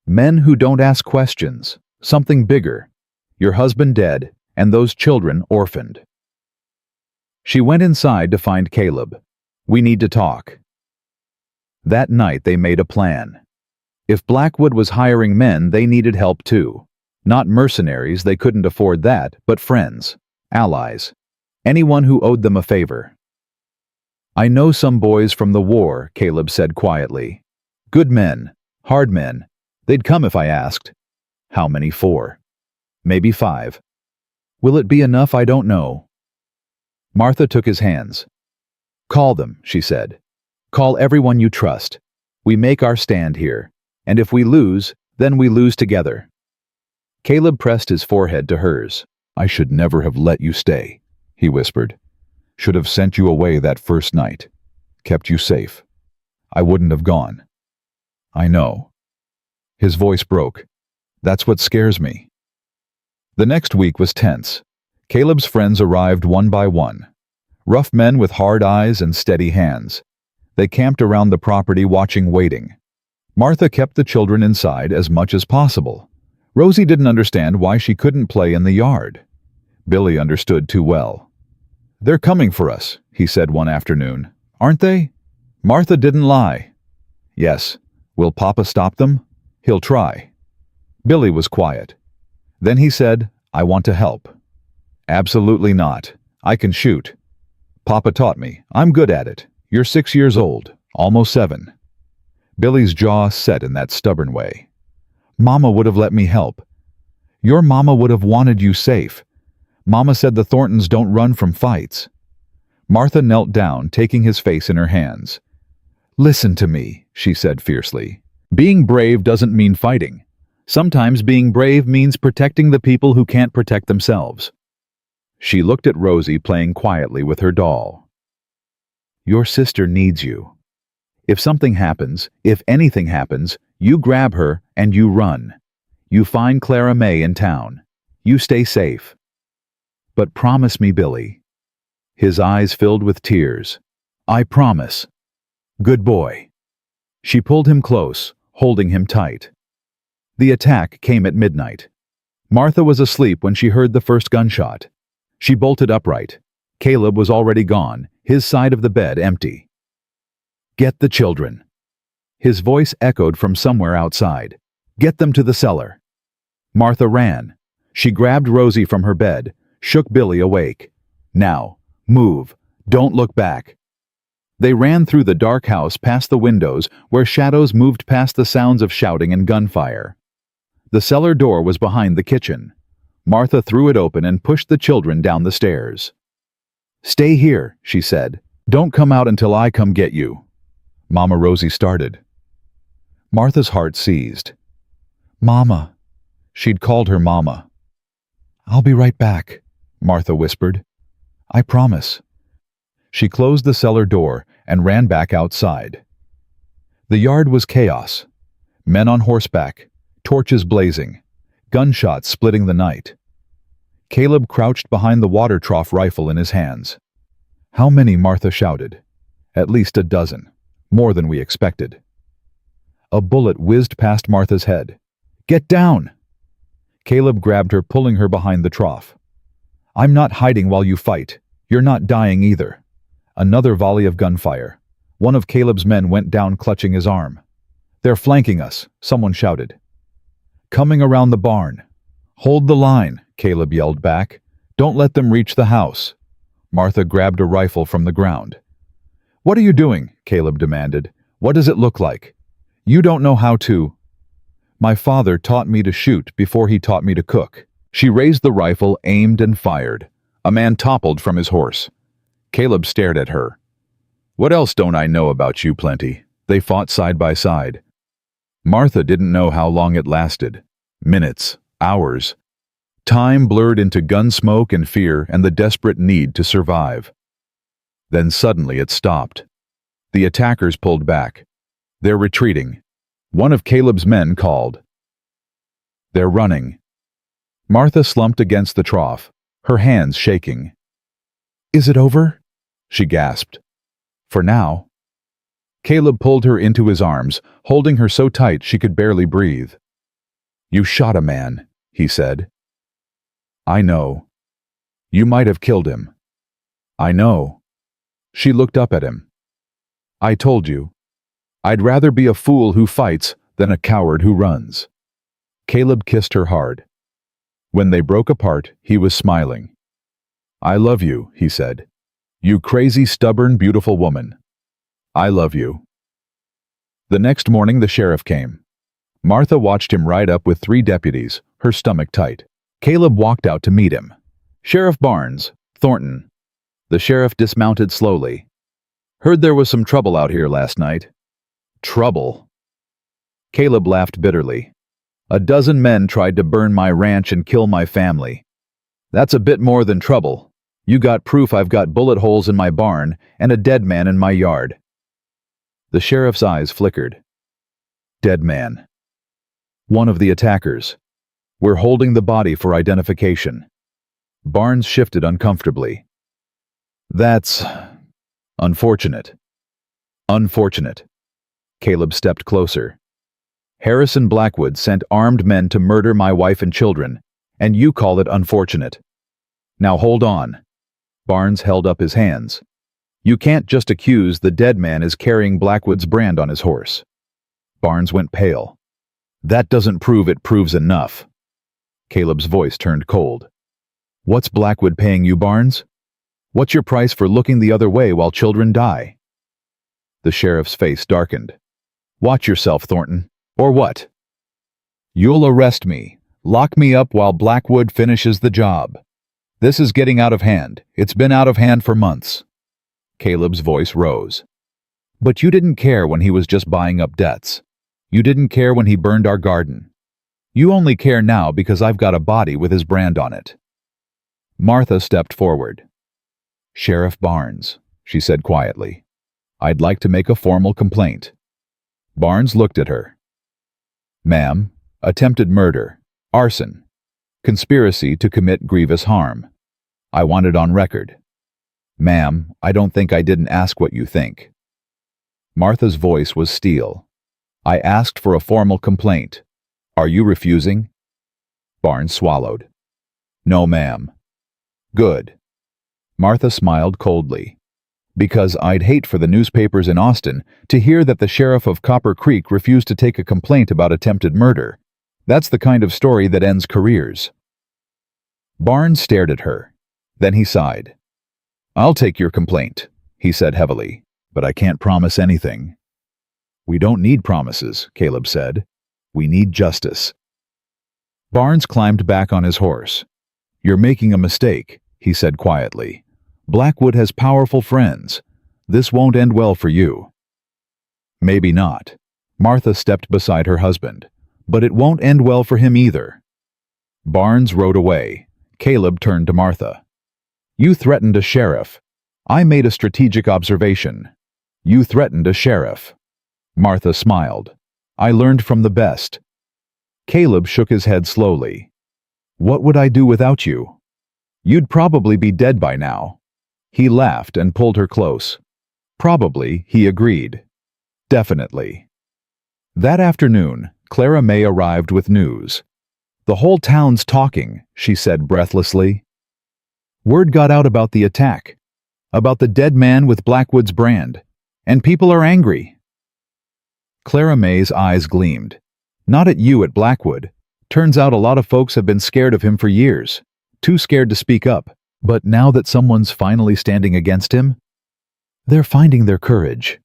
Men who don't ask questions. Something bigger. Your husband dead, and those children orphaned. She went inside to find Caleb. We need to talk. That night they made a plan. If Blackwood was hiring men, they needed help too. Not mercenaries, they couldn't afford that, but friends, allies, anyone who owed them a favor. I know some boys from the war, Caleb said quietly. Good men, hard men. They'd come if I asked. How many for? Maybe 5. Will it be enough? I don't know. Martha took his hands. Call them, she said. Call everyone you trust. We make our stand here. And if we lose, then we lose together. Caleb pressed his forehead to hers. I should never have let you stay, he whispered. Should have sent you away that first night. Kept you safe. I wouldn't have gone. I know. His voice broke. That's what scares me. The next week was tense. Caleb's friends arrived one by one. Rough men with hard eyes and steady hands. They camped around the property waiting. Martha kept the children inside as much as possible. Rosie didn't understand why she couldn't play in the yard. Billy understood too well. They're coming for us, he said one afternoon. Aren't they? Martha didn't lie. Yes. Will Papa stop them? He'll try. Billy was quiet. Then he said, I want to help. Absolutely not. I can shoot. Papa taught me. I'm good at it. You're 6 years old, almost 7. Billy's jaw set in that stubborn way. Mama would have let me help. Your mama would have wanted you safe. Mama said the Thorntons don't run from fights. Martha knelt down, taking his face in her hands. Listen to me, she said fiercely. Being brave doesn't mean fighting. Sometimes being brave means protecting the people who can't protect themselves. She looked at Rosie playing quietly with her doll. Your sister needs you. If something happens, if anything happens, you grab her and you run. You find Clara May in town. You stay safe. But promise me, Billy. His eyes filled with tears. I promise. Good boy. She pulled him close, holding him tight. The attack came at midnight. Martha was asleep when she heard the first gunshot. She bolted upright. Caleb was already gone, his side of the bed empty. Get the children. His voice echoed from somewhere outside. Get them to the cellar. Martha ran. She grabbed Rosie from her bed, shook Billy awake. Now, move. Don't look back. They ran through the dark house past the windows where shadows moved past the sounds of shouting and gunfire. The cellar door was behind the kitchen. Martha threw it open and pushed the children down the stairs. Stay here, she said. Don't come out until I come get you. Mama Rosie started. Martha's heart seized. Mama. She'd called her Mama. I'll be right back, Martha whispered. I promise. She closed the cellar door and ran back outside. The yard was chaos. Men on horseback, torches blazing, gunshots splitting the night. Caleb crouched behind the water trough rifle in his hands. How many? Martha shouted. At least a dozen, more than we expected. A bullet whizzed past Martha's head. Get down! Caleb grabbed her, pulling her behind the trough. I'm not hiding while you fight. You're not dying either. Another volley of gunfire. One of Caleb's men went down clutching his arm. They're flanking us, someone shouted. Coming around the barn. Hold the line, Caleb yelled back. Don't let them reach the house. Martha grabbed a rifle from the ground. What are you doing? Caleb demanded. What does it look like? You don't know how to. My father taught me to shoot before he taught me to cook. She raised the rifle, aimed and fired. A man toppled from his horse. Caleb stared at her. What else don't I know about you, Plenty? They fought side by side. Martha didn't know how long it lasted. Minutes, hours. Time blurred into gun smoke and fear and the desperate need to survive. Then suddenly it stopped. The attackers pulled back. They're retreating. One of Caleb's men called. They're running. Martha slumped against the trough, her hands shaking. Is it over? She gasped. For now. Caleb pulled her into his arms, holding her so tight she could barely breathe. You shot a man, he said. I know. You might have killed him. I know. She looked up at him. I told you. I'd rather be a fool who fights than a coward who runs. Caleb kissed her hard. When they broke apart, he was smiling. I love you, he said. You crazy, stubborn, beautiful woman. I love you. The next morning the sheriff came. Martha watched him ride up with 3 deputies, her stomach tight. Caleb walked out to meet him. Sheriff Barnes, Thornton. The sheriff dismounted slowly. Heard there was some trouble out here last night. Trouble? Caleb laughed bitterly. A dozen men tried to burn my ranch and kill my family. That's a bit more than trouble. You got proof I've got bullet holes in my barn and a dead man in my yard. The sheriff's eyes flickered. Dead man. One of the attackers. We're holding the body for identification. Barnes shifted uncomfortably. That's unfortunate. Unfortunate. Caleb stepped closer. Harrison Blackwood sent armed men to murder my wife and children, and you call it unfortunate. Now hold on. Barnes held up his hands. You can't just accuse the dead man as carrying Blackwood's brand on his horse. Barnes went pale. That doesn't prove it proves enough. Caleb's voice turned cold. What's Blackwood paying you, Barnes? What's your price for looking the other way while children die? The sheriff's face darkened. Watch yourself, Thornton. Or what? You'll arrest me, lock me up while Blackwood finishes the job. This is getting out of hand. It's been out of hand for months. Caleb's voice rose. But you didn't care when he was just buying up debts. You didn't care when he burned our garden. You only care now because I've got a body with his brand on it. Martha stepped forward. "Sheriff Barnes," she said quietly, "I'd like to make a formal complaint." Barnes looked at her. "Ma'am, attempted murder, arson, conspiracy to commit grievous harm. I want it on record. Ma'am, I don't think I didn't ask what you think." Martha's voice was steel. "I asked for a formal complaint. Are you refusing?" Barnes swallowed. "No, ma'am." "Good." Martha smiled coldly. "Because I'd hate for the newspapers in Austin to hear that the sheriff of Copper Creek refused to take a complaint about attempted murder. That's the kind of story that ends careers." Barnes stared at her. Then he sighed. "I'll take your complaint," he said heavily, "but I can't promise anything." "We don't need promises," Caleb said. "We need justice." Barnes climbed back on his horse. "You're making a mistake," he said quietly. "Blackwood has powerful friends. This won't end well for you." "Maybe not." Martha stepped beside her husband. "But it won't end well for him either." Barnes rode away. Caleb turned to Martha. "You threatened a sheriff. I made a strategic observation. You threatened a sheriff." Martha smiled. "I learned from the best." Caleb shook his head slowly. "What would I do without you? You'd probably be dead by now." He laughed and pulled her close. "Probably," he agreed. "Definitely." That afternoon, Clara May arrived with news. "The whole town's talking," she said breathlessly. "Word got out about the attack, about the dead man with Blackwood's brand, and people are angry." Clara May's eyes gleamed. "Not at you at Blackwood. Turns out a lot of folks have been scared of him for years, too scared to speak up. But now that someone's finally standing against him, they're finding their courage."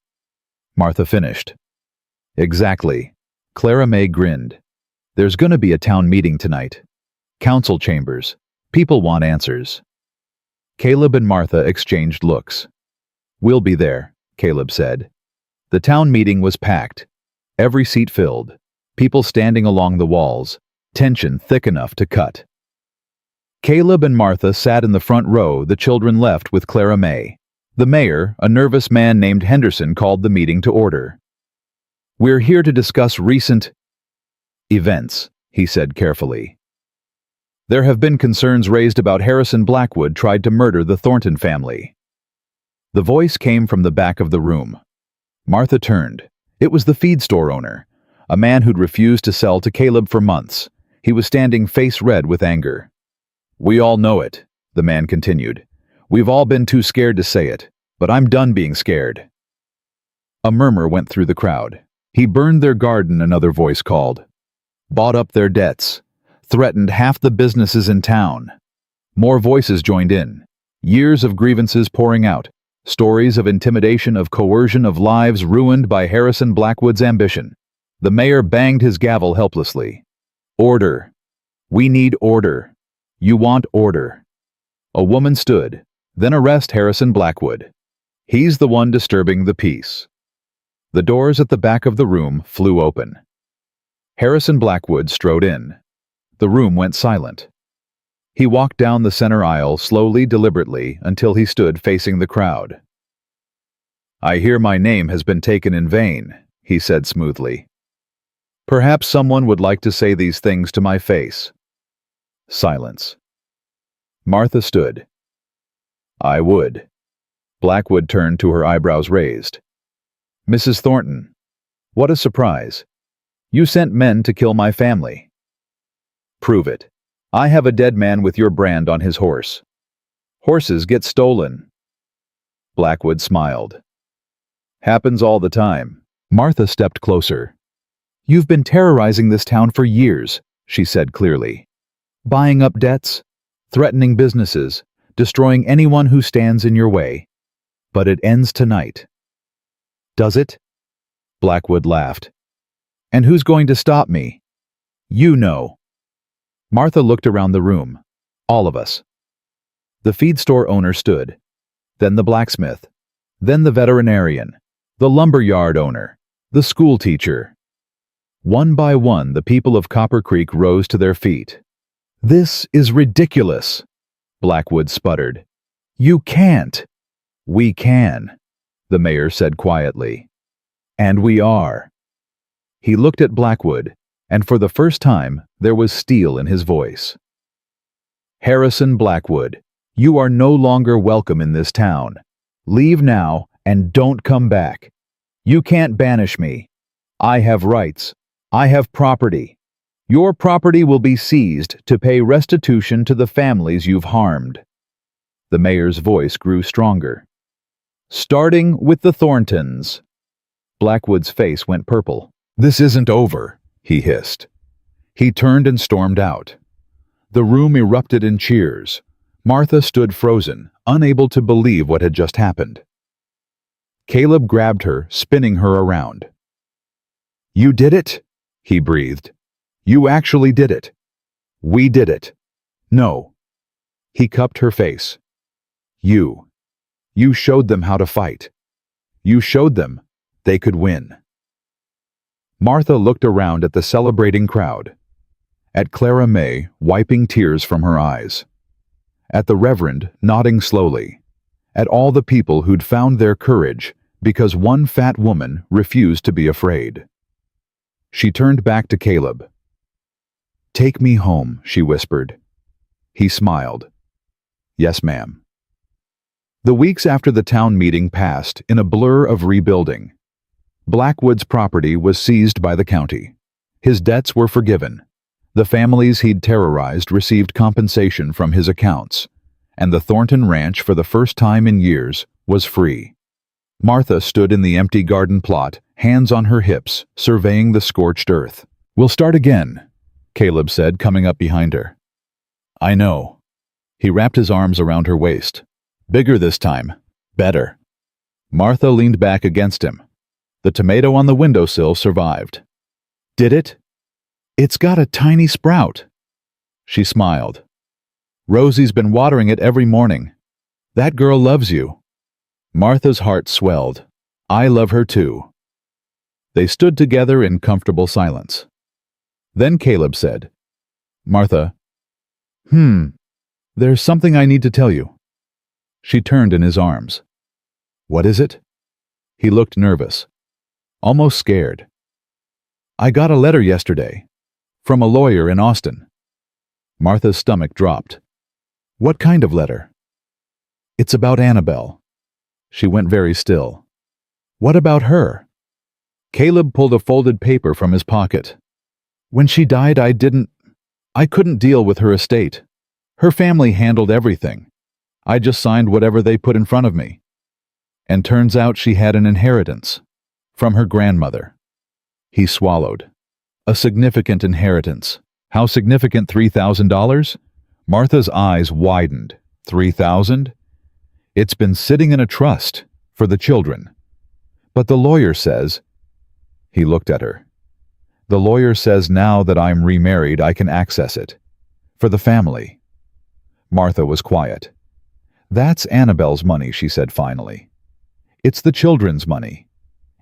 Martha finished. "Exactly." Clara May grinned. "There's gonna be a town meeting tonight. Council chambers. People want answers." Caleb and Martha exchanged looks. "We'll be there," Caleb said. The town meeting was packed. Every seat filled. People standing along the walls. Tension thick enough to cut. Caleb and Martha sat in the front row, the children left with Clara May. The mayor, a nervous man named Henderson, called the meeting to order. "We're here to discuss recent events," he said carefully. "There have been concerns raised about Harrison Blackwood tried to murder the Thornton family." The voice came from the back of the room. Martha turned. It was the feed store owner, a man who'd refused to sell to Caleb for months. He was standing face red with anger. "We all know it," the man continued. "We've all been too scared to say it, but I'm done being scared." A murmur went through the crowd. "He burned their garden," another voice called. "Bought up their debts. Threatened half the businesses in town." More voices joined in. Years of grievances pouring out. Stories of intimidation, of coercion, of lives ruined by Harrison Blackwood's ambition. The mayor banged his gavel helplessly. "Order. We need order. You want order." A woman stood. "Then arrest Harrison Blackwood. He's the one disturbing the peace." The doors at the back of the room flew open. Harrison Blackwood strode in. The room went silent. He walked down the center aisle slowly, deliberately, until he stood facing the crowd. "I hear my name has been taken in vain," he said smoothly. "Perhaps someone would like to say these things to my face." Silence. Martha stood. "I would." Blackwood turned to her, eyebrows raised. "Mrs. Thornton, what a surprise. You sent men to kill my family." "Prove it. I have a dead man with your brand on his horse. Horses get stolen." Blackwood smiled. "Happens all the time." Martha stepped closer. "You've been terrorizing this town for years," she said clearly. "Buying up debts, threatening businesses, destroying anyone who stands in your way. But it ends tonight." "Does it?" Blackwood laughed. "And who's going to stop me?" "You know." Martha looked around the room. "All of us." The feed store owner stood. Then the blacksmith. Then the veterinarian. The lumber yard owner. The school teacher. One by one, the people of Copper Creek rose to their feet. "This is ridiculous," Blackwood sputtered. You can't. We can, the mayor said quietly. And we are. He looked at Blackwood, and for the first time there was steel in his voice. Harrison Blackwood, you are no longer welcome in this town. Leave now and don't come back. You can't banish me. I have rights. I have property. Your property will be seized to pay restitution to the families you've harmed. The mayor's voice grew stronger. Starting with the Thorntons. Blackwood's face went purple. This isn't over, he hissed. He turned and stormed out. The room erupted in cheers. Martha stood frozen, unable to believe what had just happened. Caleb grabbed her, spinning her around. You did it? He breathed. You actually did it. We did it. No. He cupped her face. You showed them how to fight. You showed them they could win. Martha looked around at the celebrating crowd. At Clara May, wiping tears from her eyes. At the Reverend, nodding slowly. At all the people who'd found their courage because one fat woman refused to be afraid. She turned back to Caleb. Take me home, she whispered. He smiled. Yes, ma'am. The weeks after the town meeting passed in a blur of rebuilding. Blackwood's property was seized by the county. His debts were forgiven. The families he'd terrorized received compensation from his accounts, and the Thornton Ranch, for the first time in years, was free. Martha stood in the empty garden plot, hands on her hips, surveying the scorched earth. We'll start again, Caleb said, coming up behind her. I know. He wrapped his arms around her waist. Bigger this time. Better. Martha leaned back against him. The tomato on the windowsill survived. Did it? It's got a tiny sprout. She smiled. Rosie's been watering it every morning. That girl loves you. Martha's heart swelled. I love her too. They stood together in comfortable silence. Then Caleb said, Martha, there's something I need to tell you. She turned in his arms. What is it? He looked nervous, almost scared. I got a letter yesterday, from a lawyer in Austin. Martha's stomach dropped. What kind of letter? It's about Annabelle. She went very still. What about her? Caleb pulled a folded paper from his pocket. When she died, I couldn't deal with her estate. Her family handled everything. I just signed whatever they put in front of me. And turns out she had an inheritance. From her grandmother. He swallowed. A significant inheritance. How significant? $3,000? Martha's eyes widened. $3,000? It's been sitting in a trust for the children. But the lawyer says... He looked at her. The lawyer says now that I'm remarried, I can access it. For the family. Martha was quiet. That's Annabelle's money, she said finally. It's the children's money.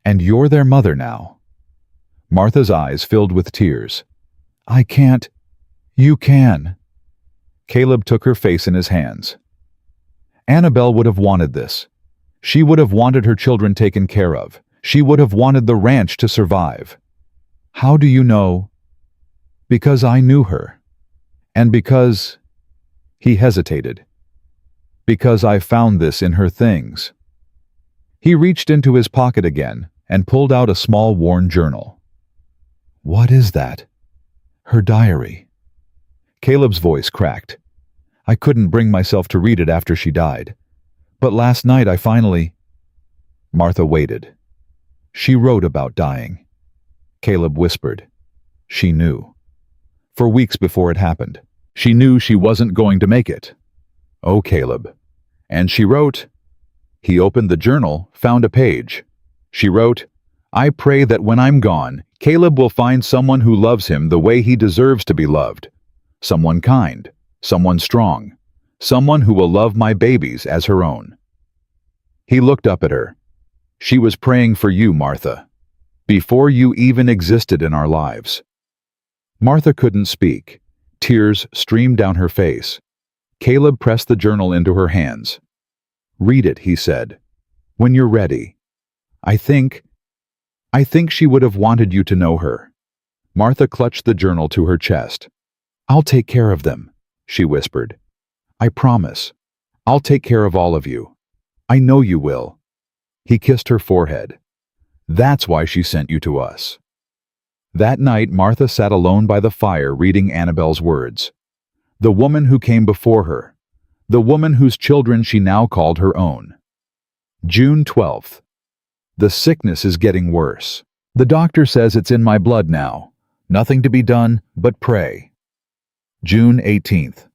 And you're their mother now. Martha's eyes filled with tears. I can't. You can. Caleb took her face in his hands. Annabelle would have wanted this. She would have wanted her children taken care of. She would have wanted the ranch to survive. How do you know? Because I knew her. And because... He hesitated. Because I found this in her things. He reached into his pocket again and pulled out a small worn journal. What is that? Her diary. Caleb's voice cracked. I couldn't bring myself to read it after she died. But last night I finally... Martha waited. She wrote about dying. Caleb whispered. She knew. For weeks before it happened. She knew she wasn't going to make it. Oh, Caleb. And she wrote... He opened the journal, found a page. She wrote, I pray that when I'm gone, Caleb will find someone who loves him the way he deserves to be loved. Someone kind, someone strong, someone who will love my babies as her own. He looked up at her. She was praying for you, Martha, before you even existed in our lives. Martha couldn't speak. Tears streamed down her face. Caleb pressed the journal into her hands. "Read it," he said. "When you're ready. I think she would have wanted you to know her." Martha clutched the journal to her chest. "I'll take care of them," she whispered. "I promise. I'll take care of all of you. I know you will." He kissed her forehead. "That's why she sent you to us." That night, Martha sat alone by the fire reading Annabel's words. The woman who came before her. The woman whose children she now called her own. June 12th. The sickness is getting worse. The doctor says it's in my blood now. Nothing to be done but pray. June 18th.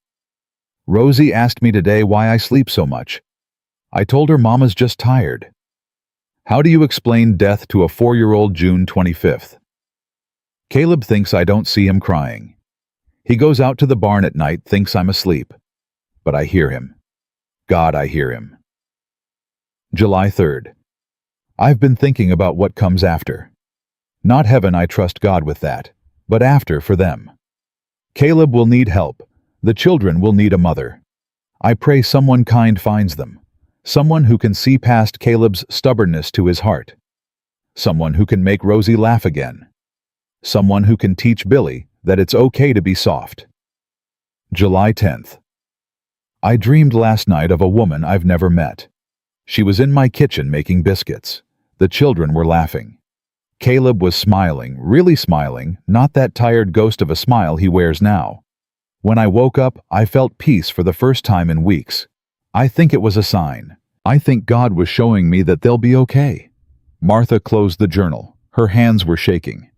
Rosie asked me today why I sleep so much. I told her Mama's just tired. How do you explain death to a 4-year-old? June 25th. Caleb thinks I don't see him crying. He goes out to the barn at night, thinks I'm asleep. But I hear him. God, I hear him. July 3rd. I've been thinking about what comes after. Not heaven, I trust God with that, but after for them. Caleb will need help. The children will need a mother. I pray someone kind finds them. Someone who can see past Caleb's stubbornness to his heart. Someone who can make Rosie laugh again. Someone who can teach Billy that it's okay to be soft. July 10th. I dreamed last night of a woman I've never met. She was in my kitchen making biscuits. The children were laughing. Caleb was smiling, really smiling, not that tired ghost of a smile he wears now. When I woke up, I felt peace for the first time in weeks. I think it was a sign. I think God was showing me that they'll be okay. Martha closed the journal. Her hands were shaking.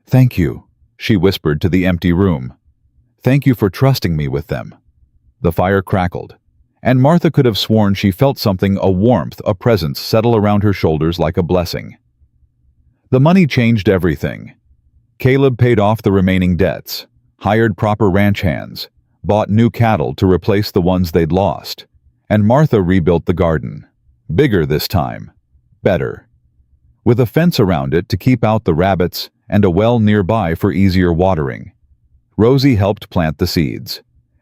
"Thank you," she whispered to the empty room. "Thank you for trusting me with them." The fire crackled, and Martha could have sworn she felt something, a warmth, a presence, settle around her shoulders like a blessing. The money changed everything. Caleb paid off the remaining debts, hired proper ranch hands, bought new cattle to replace the ones they'd lost, and Martha rebuilt the garden. Bigger this time. Better. With a fence around it to keep out the rabbits and a well nearby for easier watering. Rosie helped plant the seeds.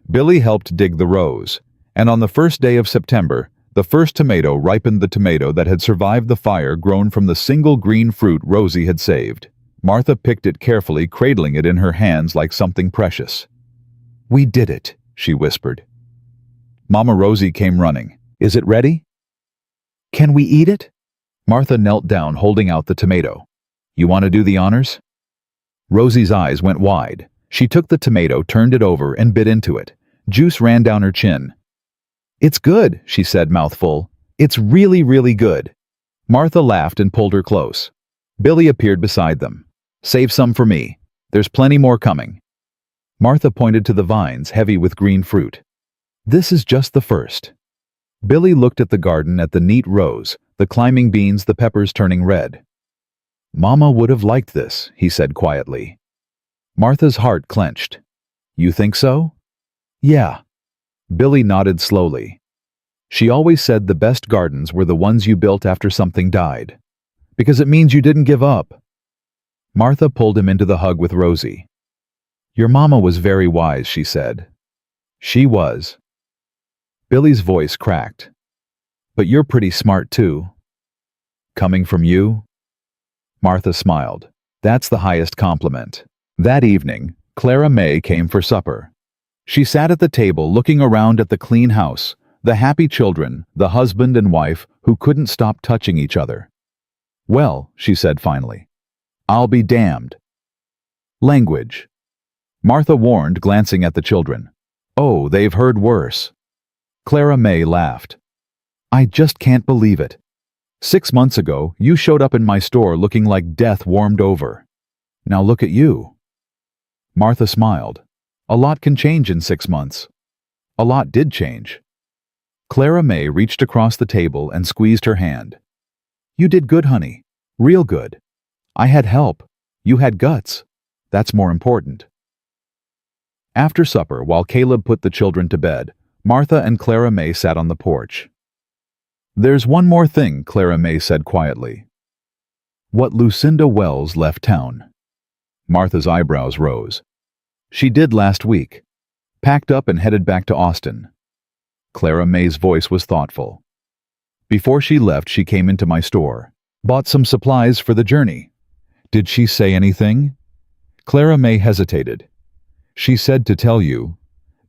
Billy helped dig the rows, and on the first day of September, the first tomato ripened, the tomato that had survived the fire, grown from the single green fruit Rosie had saved. Martha picked it carefully, cradling it in her hands like something precious. "We did it," she whispered. Mama Rosie came running. "Is it ready?" "Can we eat it?" Martha knelt down, holding out the tomato. "You want to do the honors?" Rosie's eyes went wide. She took the tomato, turned it over, and bit into it. Juice ran down her chin. "It's good," she said, mouthful. "It's really, really good." Martha laughed and pulled her close. Billy appeared beside them. "Save some for me. There's plenty more coming." Martha pointed to the vines, heavy with green fruit. "This is just the first." Billy looked at the garden, at the neat rows, the climbing beans, the peppers turning red. "Mama would have liked this," he said quietly. Martha's heart clenched. "You think so?" "Yeah." Billy nodded slowly. "She always said the best gardens were the ones you built after something died. Because it means you didn't give up." Martha pulled him into the hug with Rosie. "Your mama was very wise," she said. "She was." Billy's voice cracked. "But you're pretty smart too." "Coming from you?" Martha smiled. "That's the highest compliment." That evening, Clara May came for supper. She sat at the table looking around at the clean house, the happy children, the husband and wife who couldn't stop touching each other. "Well," she said finally, "I'll be damned." "Language," Martha warned, glancing at the children. "Oh, they've heard worse." Clara May laughed. "I just can't believe it. 6 months ago, you showed up in my store looking like death warmed over. Now look at you." Martha smiled. A lot can change in 6 months. A lot did change. Clara May reached across the table and squeezed her hand. "You did good, honey. Real good. I had help. You had guts. That's more important." After supper, while Caleb put the children to bed, Martha and Clara May sat on the porch. "There's one more thing," Clara May said quietly. "What Lucinda Wells left town." Martha's eyebrows rose. "She did last week. Packed up and headed back to Austin. Clara May's voice was thoughtful. Before she left, she came into my store. Bought some supplies for the journey. Did she say anything? Clara May hesitated. She said to tell you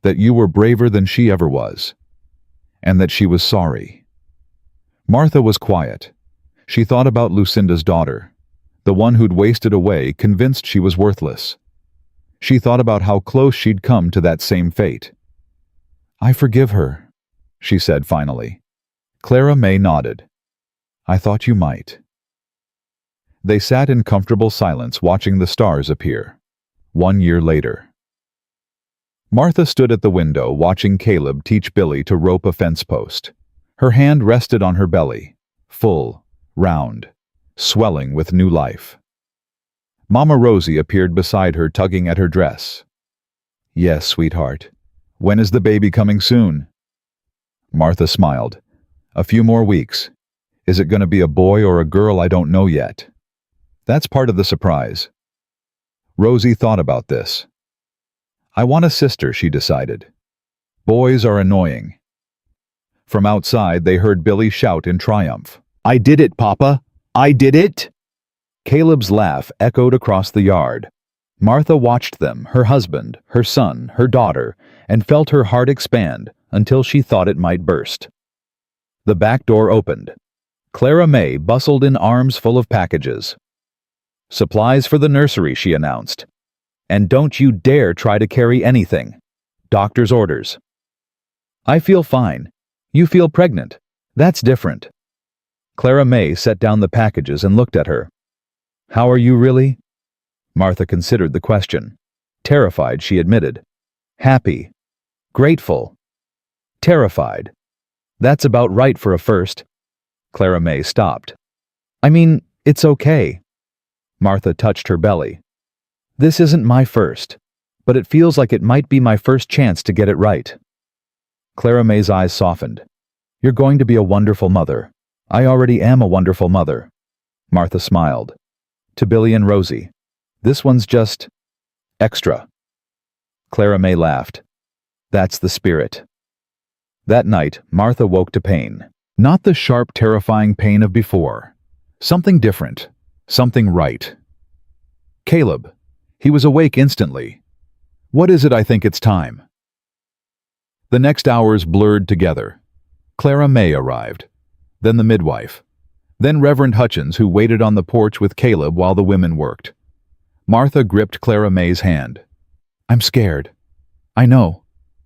that you were braver than she ever was, and that she was sorry. Martha was quiet. She thought about Lucinda's daughter, the one who'd wasted away, convinced she was worthless. She thought about how close she'd come to that same fate. "I forgive her," she said finally. Clara May nodded. "I thought you might." They sat in comfortable silence watching the stars appear. 1 year later. Martha stood at the window watching Caleb teach Billy to rope a fence post. Her hand rested on her belly, full, round, swelling with new life. Mama Rosie appeared beside her, tugging at her dress. "Yes, sweetheart. When is the baby coming soon?" Martha smiled. "A few more weeks. Is it going to be a boy or a girl? I don't know yet. That's part of the surprise." Rosie thought about this. "I want a sister," she decided. "Boys are annoying." From outside, they heard Billy shout in triumph. "I did it, Papa! I did it!" Caleb's laugh echoed across the yard. Martha watched them, her husband, her son, her daughter, and felt her heart expand until she thought it might burst. The back door opened. Clara May bustled in, arms full of packages. "Supplies for the nursery," she announced. "And don't you dare try to carry anything. Doctor's orders." "I feel fine. You feel pregnant. That's different." Clara May set down the packages and looked at her. "How are you really?" Martha considered the question. Terrified, she admitted. "Happy. Grateful. Terrified. That's about right for a first." Clara May stopped. "I mean, it's okay." Martha touched her belly. "This isn't my first, but it feels like it might be my first chance to get it right." Clara May's eyes softened. "You're going to be a wonderful mother. I already am a wonderful mother." Martha smiled. To Billy and Rosie, "This one's just extra." Clara May laughed. "That's the spirit." That night, Martha woke to pain. Not the sharp, terrifying pain of before. Something different. Something right. "Caleb." He was awake instantly. "What is it? I think it's time." The next hours blurred together. Clara May arrived. Then the midwife. Then Reverend Hutchins, who waited on the porch with Caleb while the women worked. Martha gripped Clara May's hand. "I'm scared." "I know.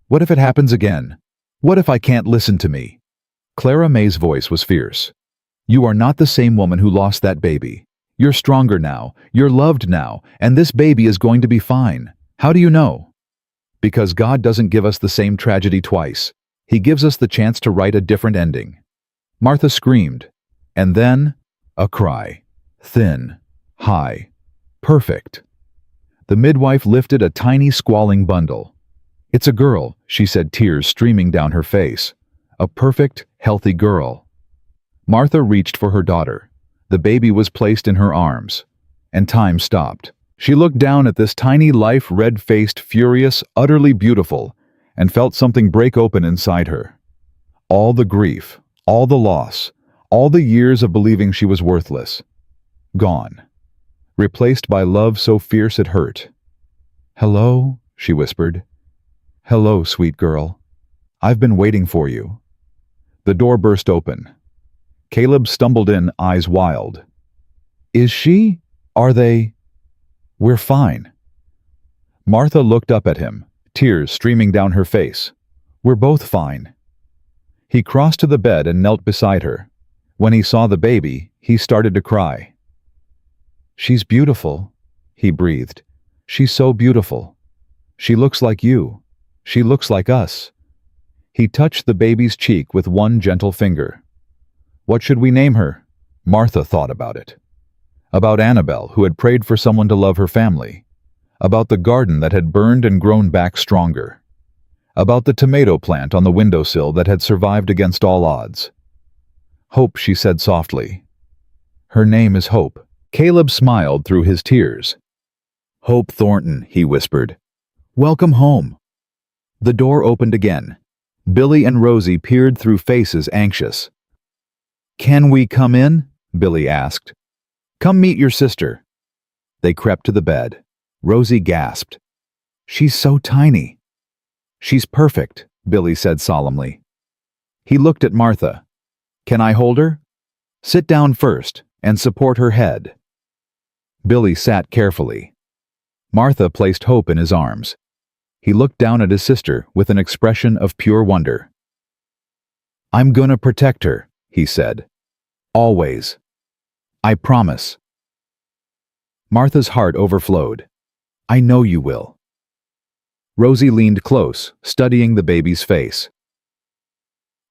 What if it happens again? What if I can't listen to me?" Clara May's voice was fierce. "You are not the same woman who lost that baby. You're stronger now, you're loved now, and this baby is going to be fine. How do you know?" "Because God doesn't give us the same tragedy twice. He gives us the chance to write a different ending." Martha screamed. And then, a cry. Thin, high, perfect. The midwife lifted a tiny squalling bundle. "It's a girl," she said, tears streaming down her face. "A perfect, healthy girl." Martha reached for her daughter. The baby was placed in her arms, and time stopped. She looked down at this tiny life, red-faced, furious, utterly beautiful, and felt something break open inside her. All the grief, all the loss, all the years of believing she was worthless. Gone. Replaced by love so fierce it hurt. "Hello," she whispered. "Hello, sweet girl. I've been waiting for you." The door burst open. Caleb stumbled in, eyes wild. "Is she? Are they?" "We're fine." Martha looked up at him, tears streaming down her face. "We're both fine." He crossed to the bed and knelt beside her. When he saw the baby, he started to cry. "She's beautiful," he breathed. "She's so beautiful. She looks like you. She looks like us." He touched the baby's cheek with one gentle finger. "What should we name her?" Martha thought about it. About Annabelle, who had prayed for someone to love her family. About the garden that had burned and grown back stronger. About the tomato plant on the windowsill that had survived against all odds. "Hope," she said softly. "Her name is Hope." Caleb smiled through his tears. "Hope Thornton," he whispered. "Welcome home." The door opened again. Billy and Rosie peered through faces anxious. "Can we come in?" Billy asked. "Come meet your sister." They crept to the bed. Rosie gasped. "She's so tiny." "She's perfect," Billy said solemnly. He looked at Martha. "Can I hold her?" "Sit down first and support her head." Billy sat carefully. Martha placed Hope in his arms. He looked down at his sister with an expression of pure wonder. "I'm gonna protect her," he said. "Always. I promise." Martha's heart overflowed. "I know you will." Rosie leaned close, studying the baby's face.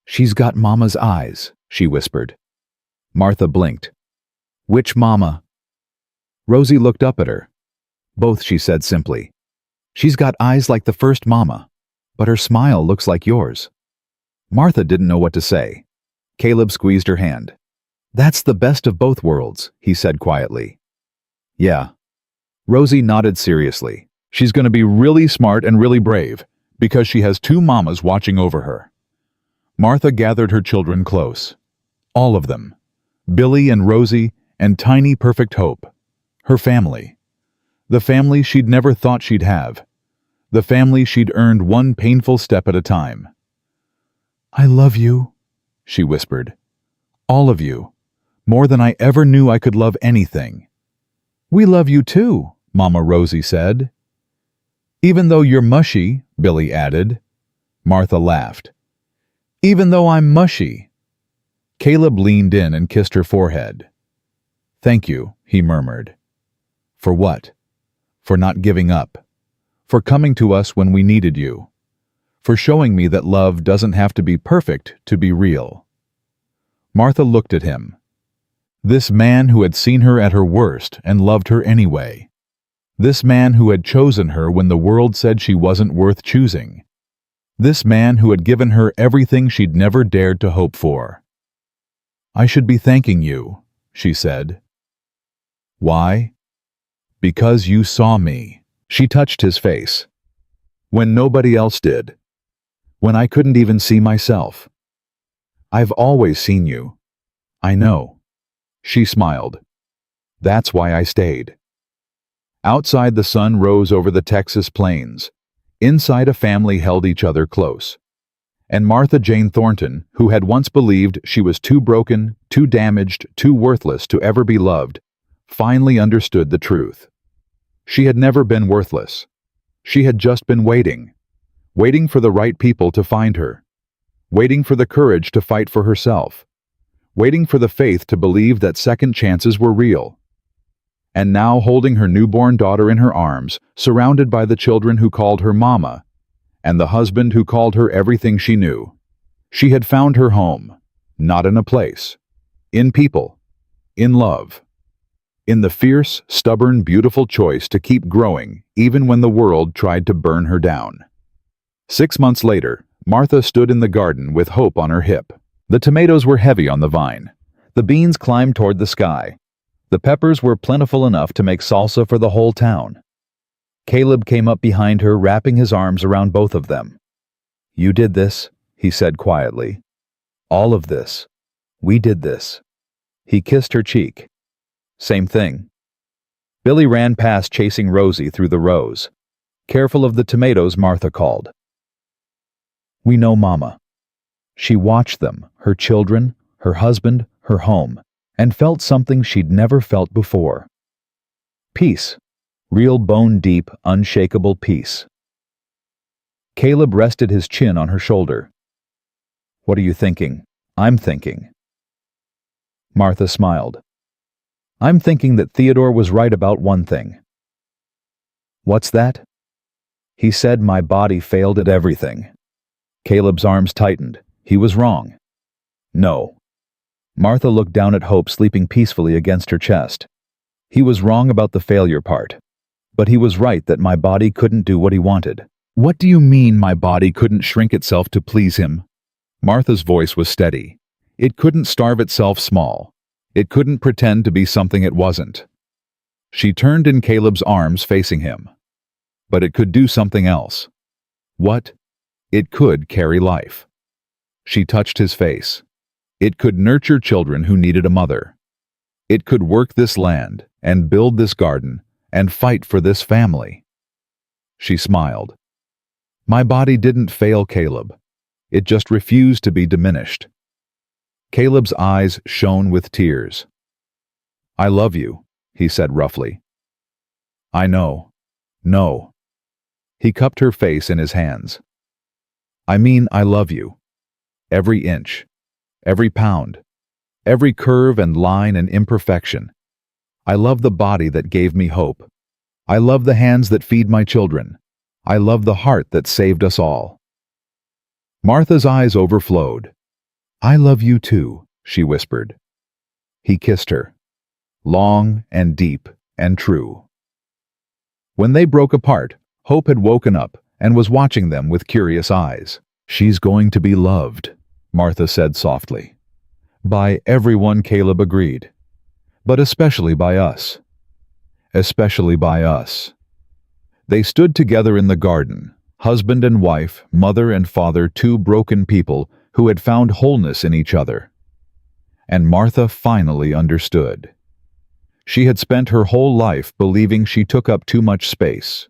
"She's got Mama's eyes," she whispered. Martha blinked. "Which Mama?" Rosie looked up at her. "Both," she said simply. "She's got eyes like the first Mama, but her smile looks like yours." Martha didn't know what to say. Caleb squeezed her hand. "That's the best of both worlds," he said quietly. "Yeah." Rosie nodded seriously. "She's going to be really smart and really brave, because she has two mamas watching over her." Martha gathered her children close. All of them. Billy and Rosie and tiny perfect Hope. Her family. The family she'd never thought she'd have. The family she'd earned one painful step at a time. "I love you," she whispered. "All of you. More than I ever knew I could love anything." "We love you too," Mama Rosie said. "Even though you're mushy," Billy added. Martha laughed. "Even though I'm mushy." Caleb leaned in and kissed her forehead. "Thank you," he murmured. "For what?" "For not giving up. For coming to us when we needed you. For showing me that love doesn't have to be perfect to be real." Martha looked at him. This man who had seen her at her worst and loved her anyway. This man who had chosen her when the world said she wasn't worth choosing. This man who had given her everything she'd never dared to hope for. "I should be thanking you," she said. "Why?" "Because you saw me." She touched his face. "When nobody else did. When I couldn't even see myself. I've always seen you. I know." She smiled. "That's why I stayed." Outside, the sun rose over the Texas plains. Inside, a family held each other close. And Martha Jane Thornton, who had once believed she was too broken, too damaged, too worthless to ever be loved, finally understood the truth. She had never been worthless. She had just been waiting. Waiting for the right people to find her. Waiting for the courage to fight for herself. Waiting for the faith to believe that second chances were real. And now, holding her newborn daughter in her arms, surrounded by the children who called her Mama, and the husband who called her everything she knew, she had found her home, not in a place, in people, in love, in the fierce, stubborn, beautiful choice to keep growing even when the world tried to burn her down. 6 months later, Martha stood in the garden with Hope on her hip. The tomatoes were heavy on the vine. The beans climbed toward the sky. The peppers were plentiful enough to make salsa for the whole town. Caleb came up behind her, wrapping his arms around both of them. "You did this," he said quietly. "All of this. We did this." He kissed her cheek. "Same thing." Billy ran past, chasing Rosie through the rows. "Careful of the tomatoes," Martha called. "We know Mama." She watched them, her children, her husband, her home, and felt something she'd never felt before. Peace. Real bone-deep, unshakable peace. Caleb rested his chin on her shoulder. "What are you thinking?" "I'm thinking." Martha smiled. "I'm thinking that Theodore was right about one thing." "What's that?" "He said my body failed at everything." Caleb's arms tightened. He was wrong. "No." Martha looked down at Hope sleeping peacefully against her chest. "He was wrong about the failure part. But he was right that my body couldn't do what he wanted." "What do you mean my body couldn't shrink itself to please him?" Martha's voice was steady. It couldn't starve itself small. It couldn't pretend to be something it wasn't. She turned in Caleb's arms facing him. But it could do something else. What? It could carry life. She touched his face. It could nurture children who needed a mother. It could work this land and build this garden and fight for this family. She smiled. My body didn't fail Caleb. It just refused to be diminished. Caleb's eyes shone with tears. I love you, he said roughly. I know. No. He cupped her face in his hands. I mean, I love you. Every inch, every pound, every curve and line and imperfection. I love the body that gave me hope. I love the hands that feed my children. I love the heart that saved us all. Martha's eyes overflowed. I love you too, she whispered. He kissed her, long and deep and true. When they broke apart, Hope had woken up and was watching them with curious eyes. She's going to be loved, Martha said softly. By everyone, Caleb agreed. But especially by us. Especially by us. They stood together in the garden, husband and wife, mother and father, two broken people who had found wholeness in each other. And Martha finally understood. She had spent her whole life believing she took up too much space.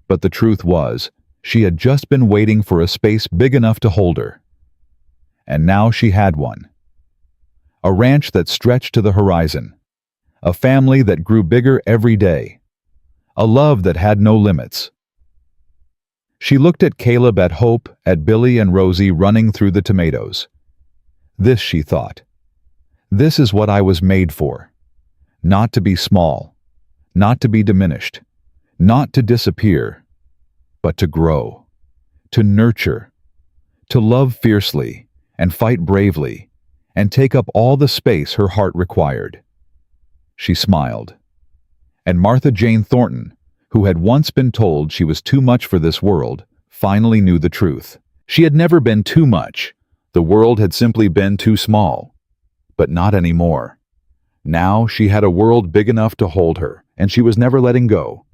But the truth was, she had just been waiting for a space big enough to hold her. And now she had one. A ranch that stretched to the horizon. A family that grew bigger every day. A love that had no limits. She looked at Caleb, at Hope, at Billy and Rosie running through the tomatoes. This, she thought. This is what I was made for. Not to be small. Not to be diminished. Not to disappear. But to grow. To nurture. To love fiercely and fight bravely and take up all the space her heart required. She smiled. And Martha Jane Thornton, who had once been told she was too much for this world, finally knew the truth. She had never been too much. The world had simply been too small. But not anymore. Now she had a world big enough to hold her, and she was never letting go.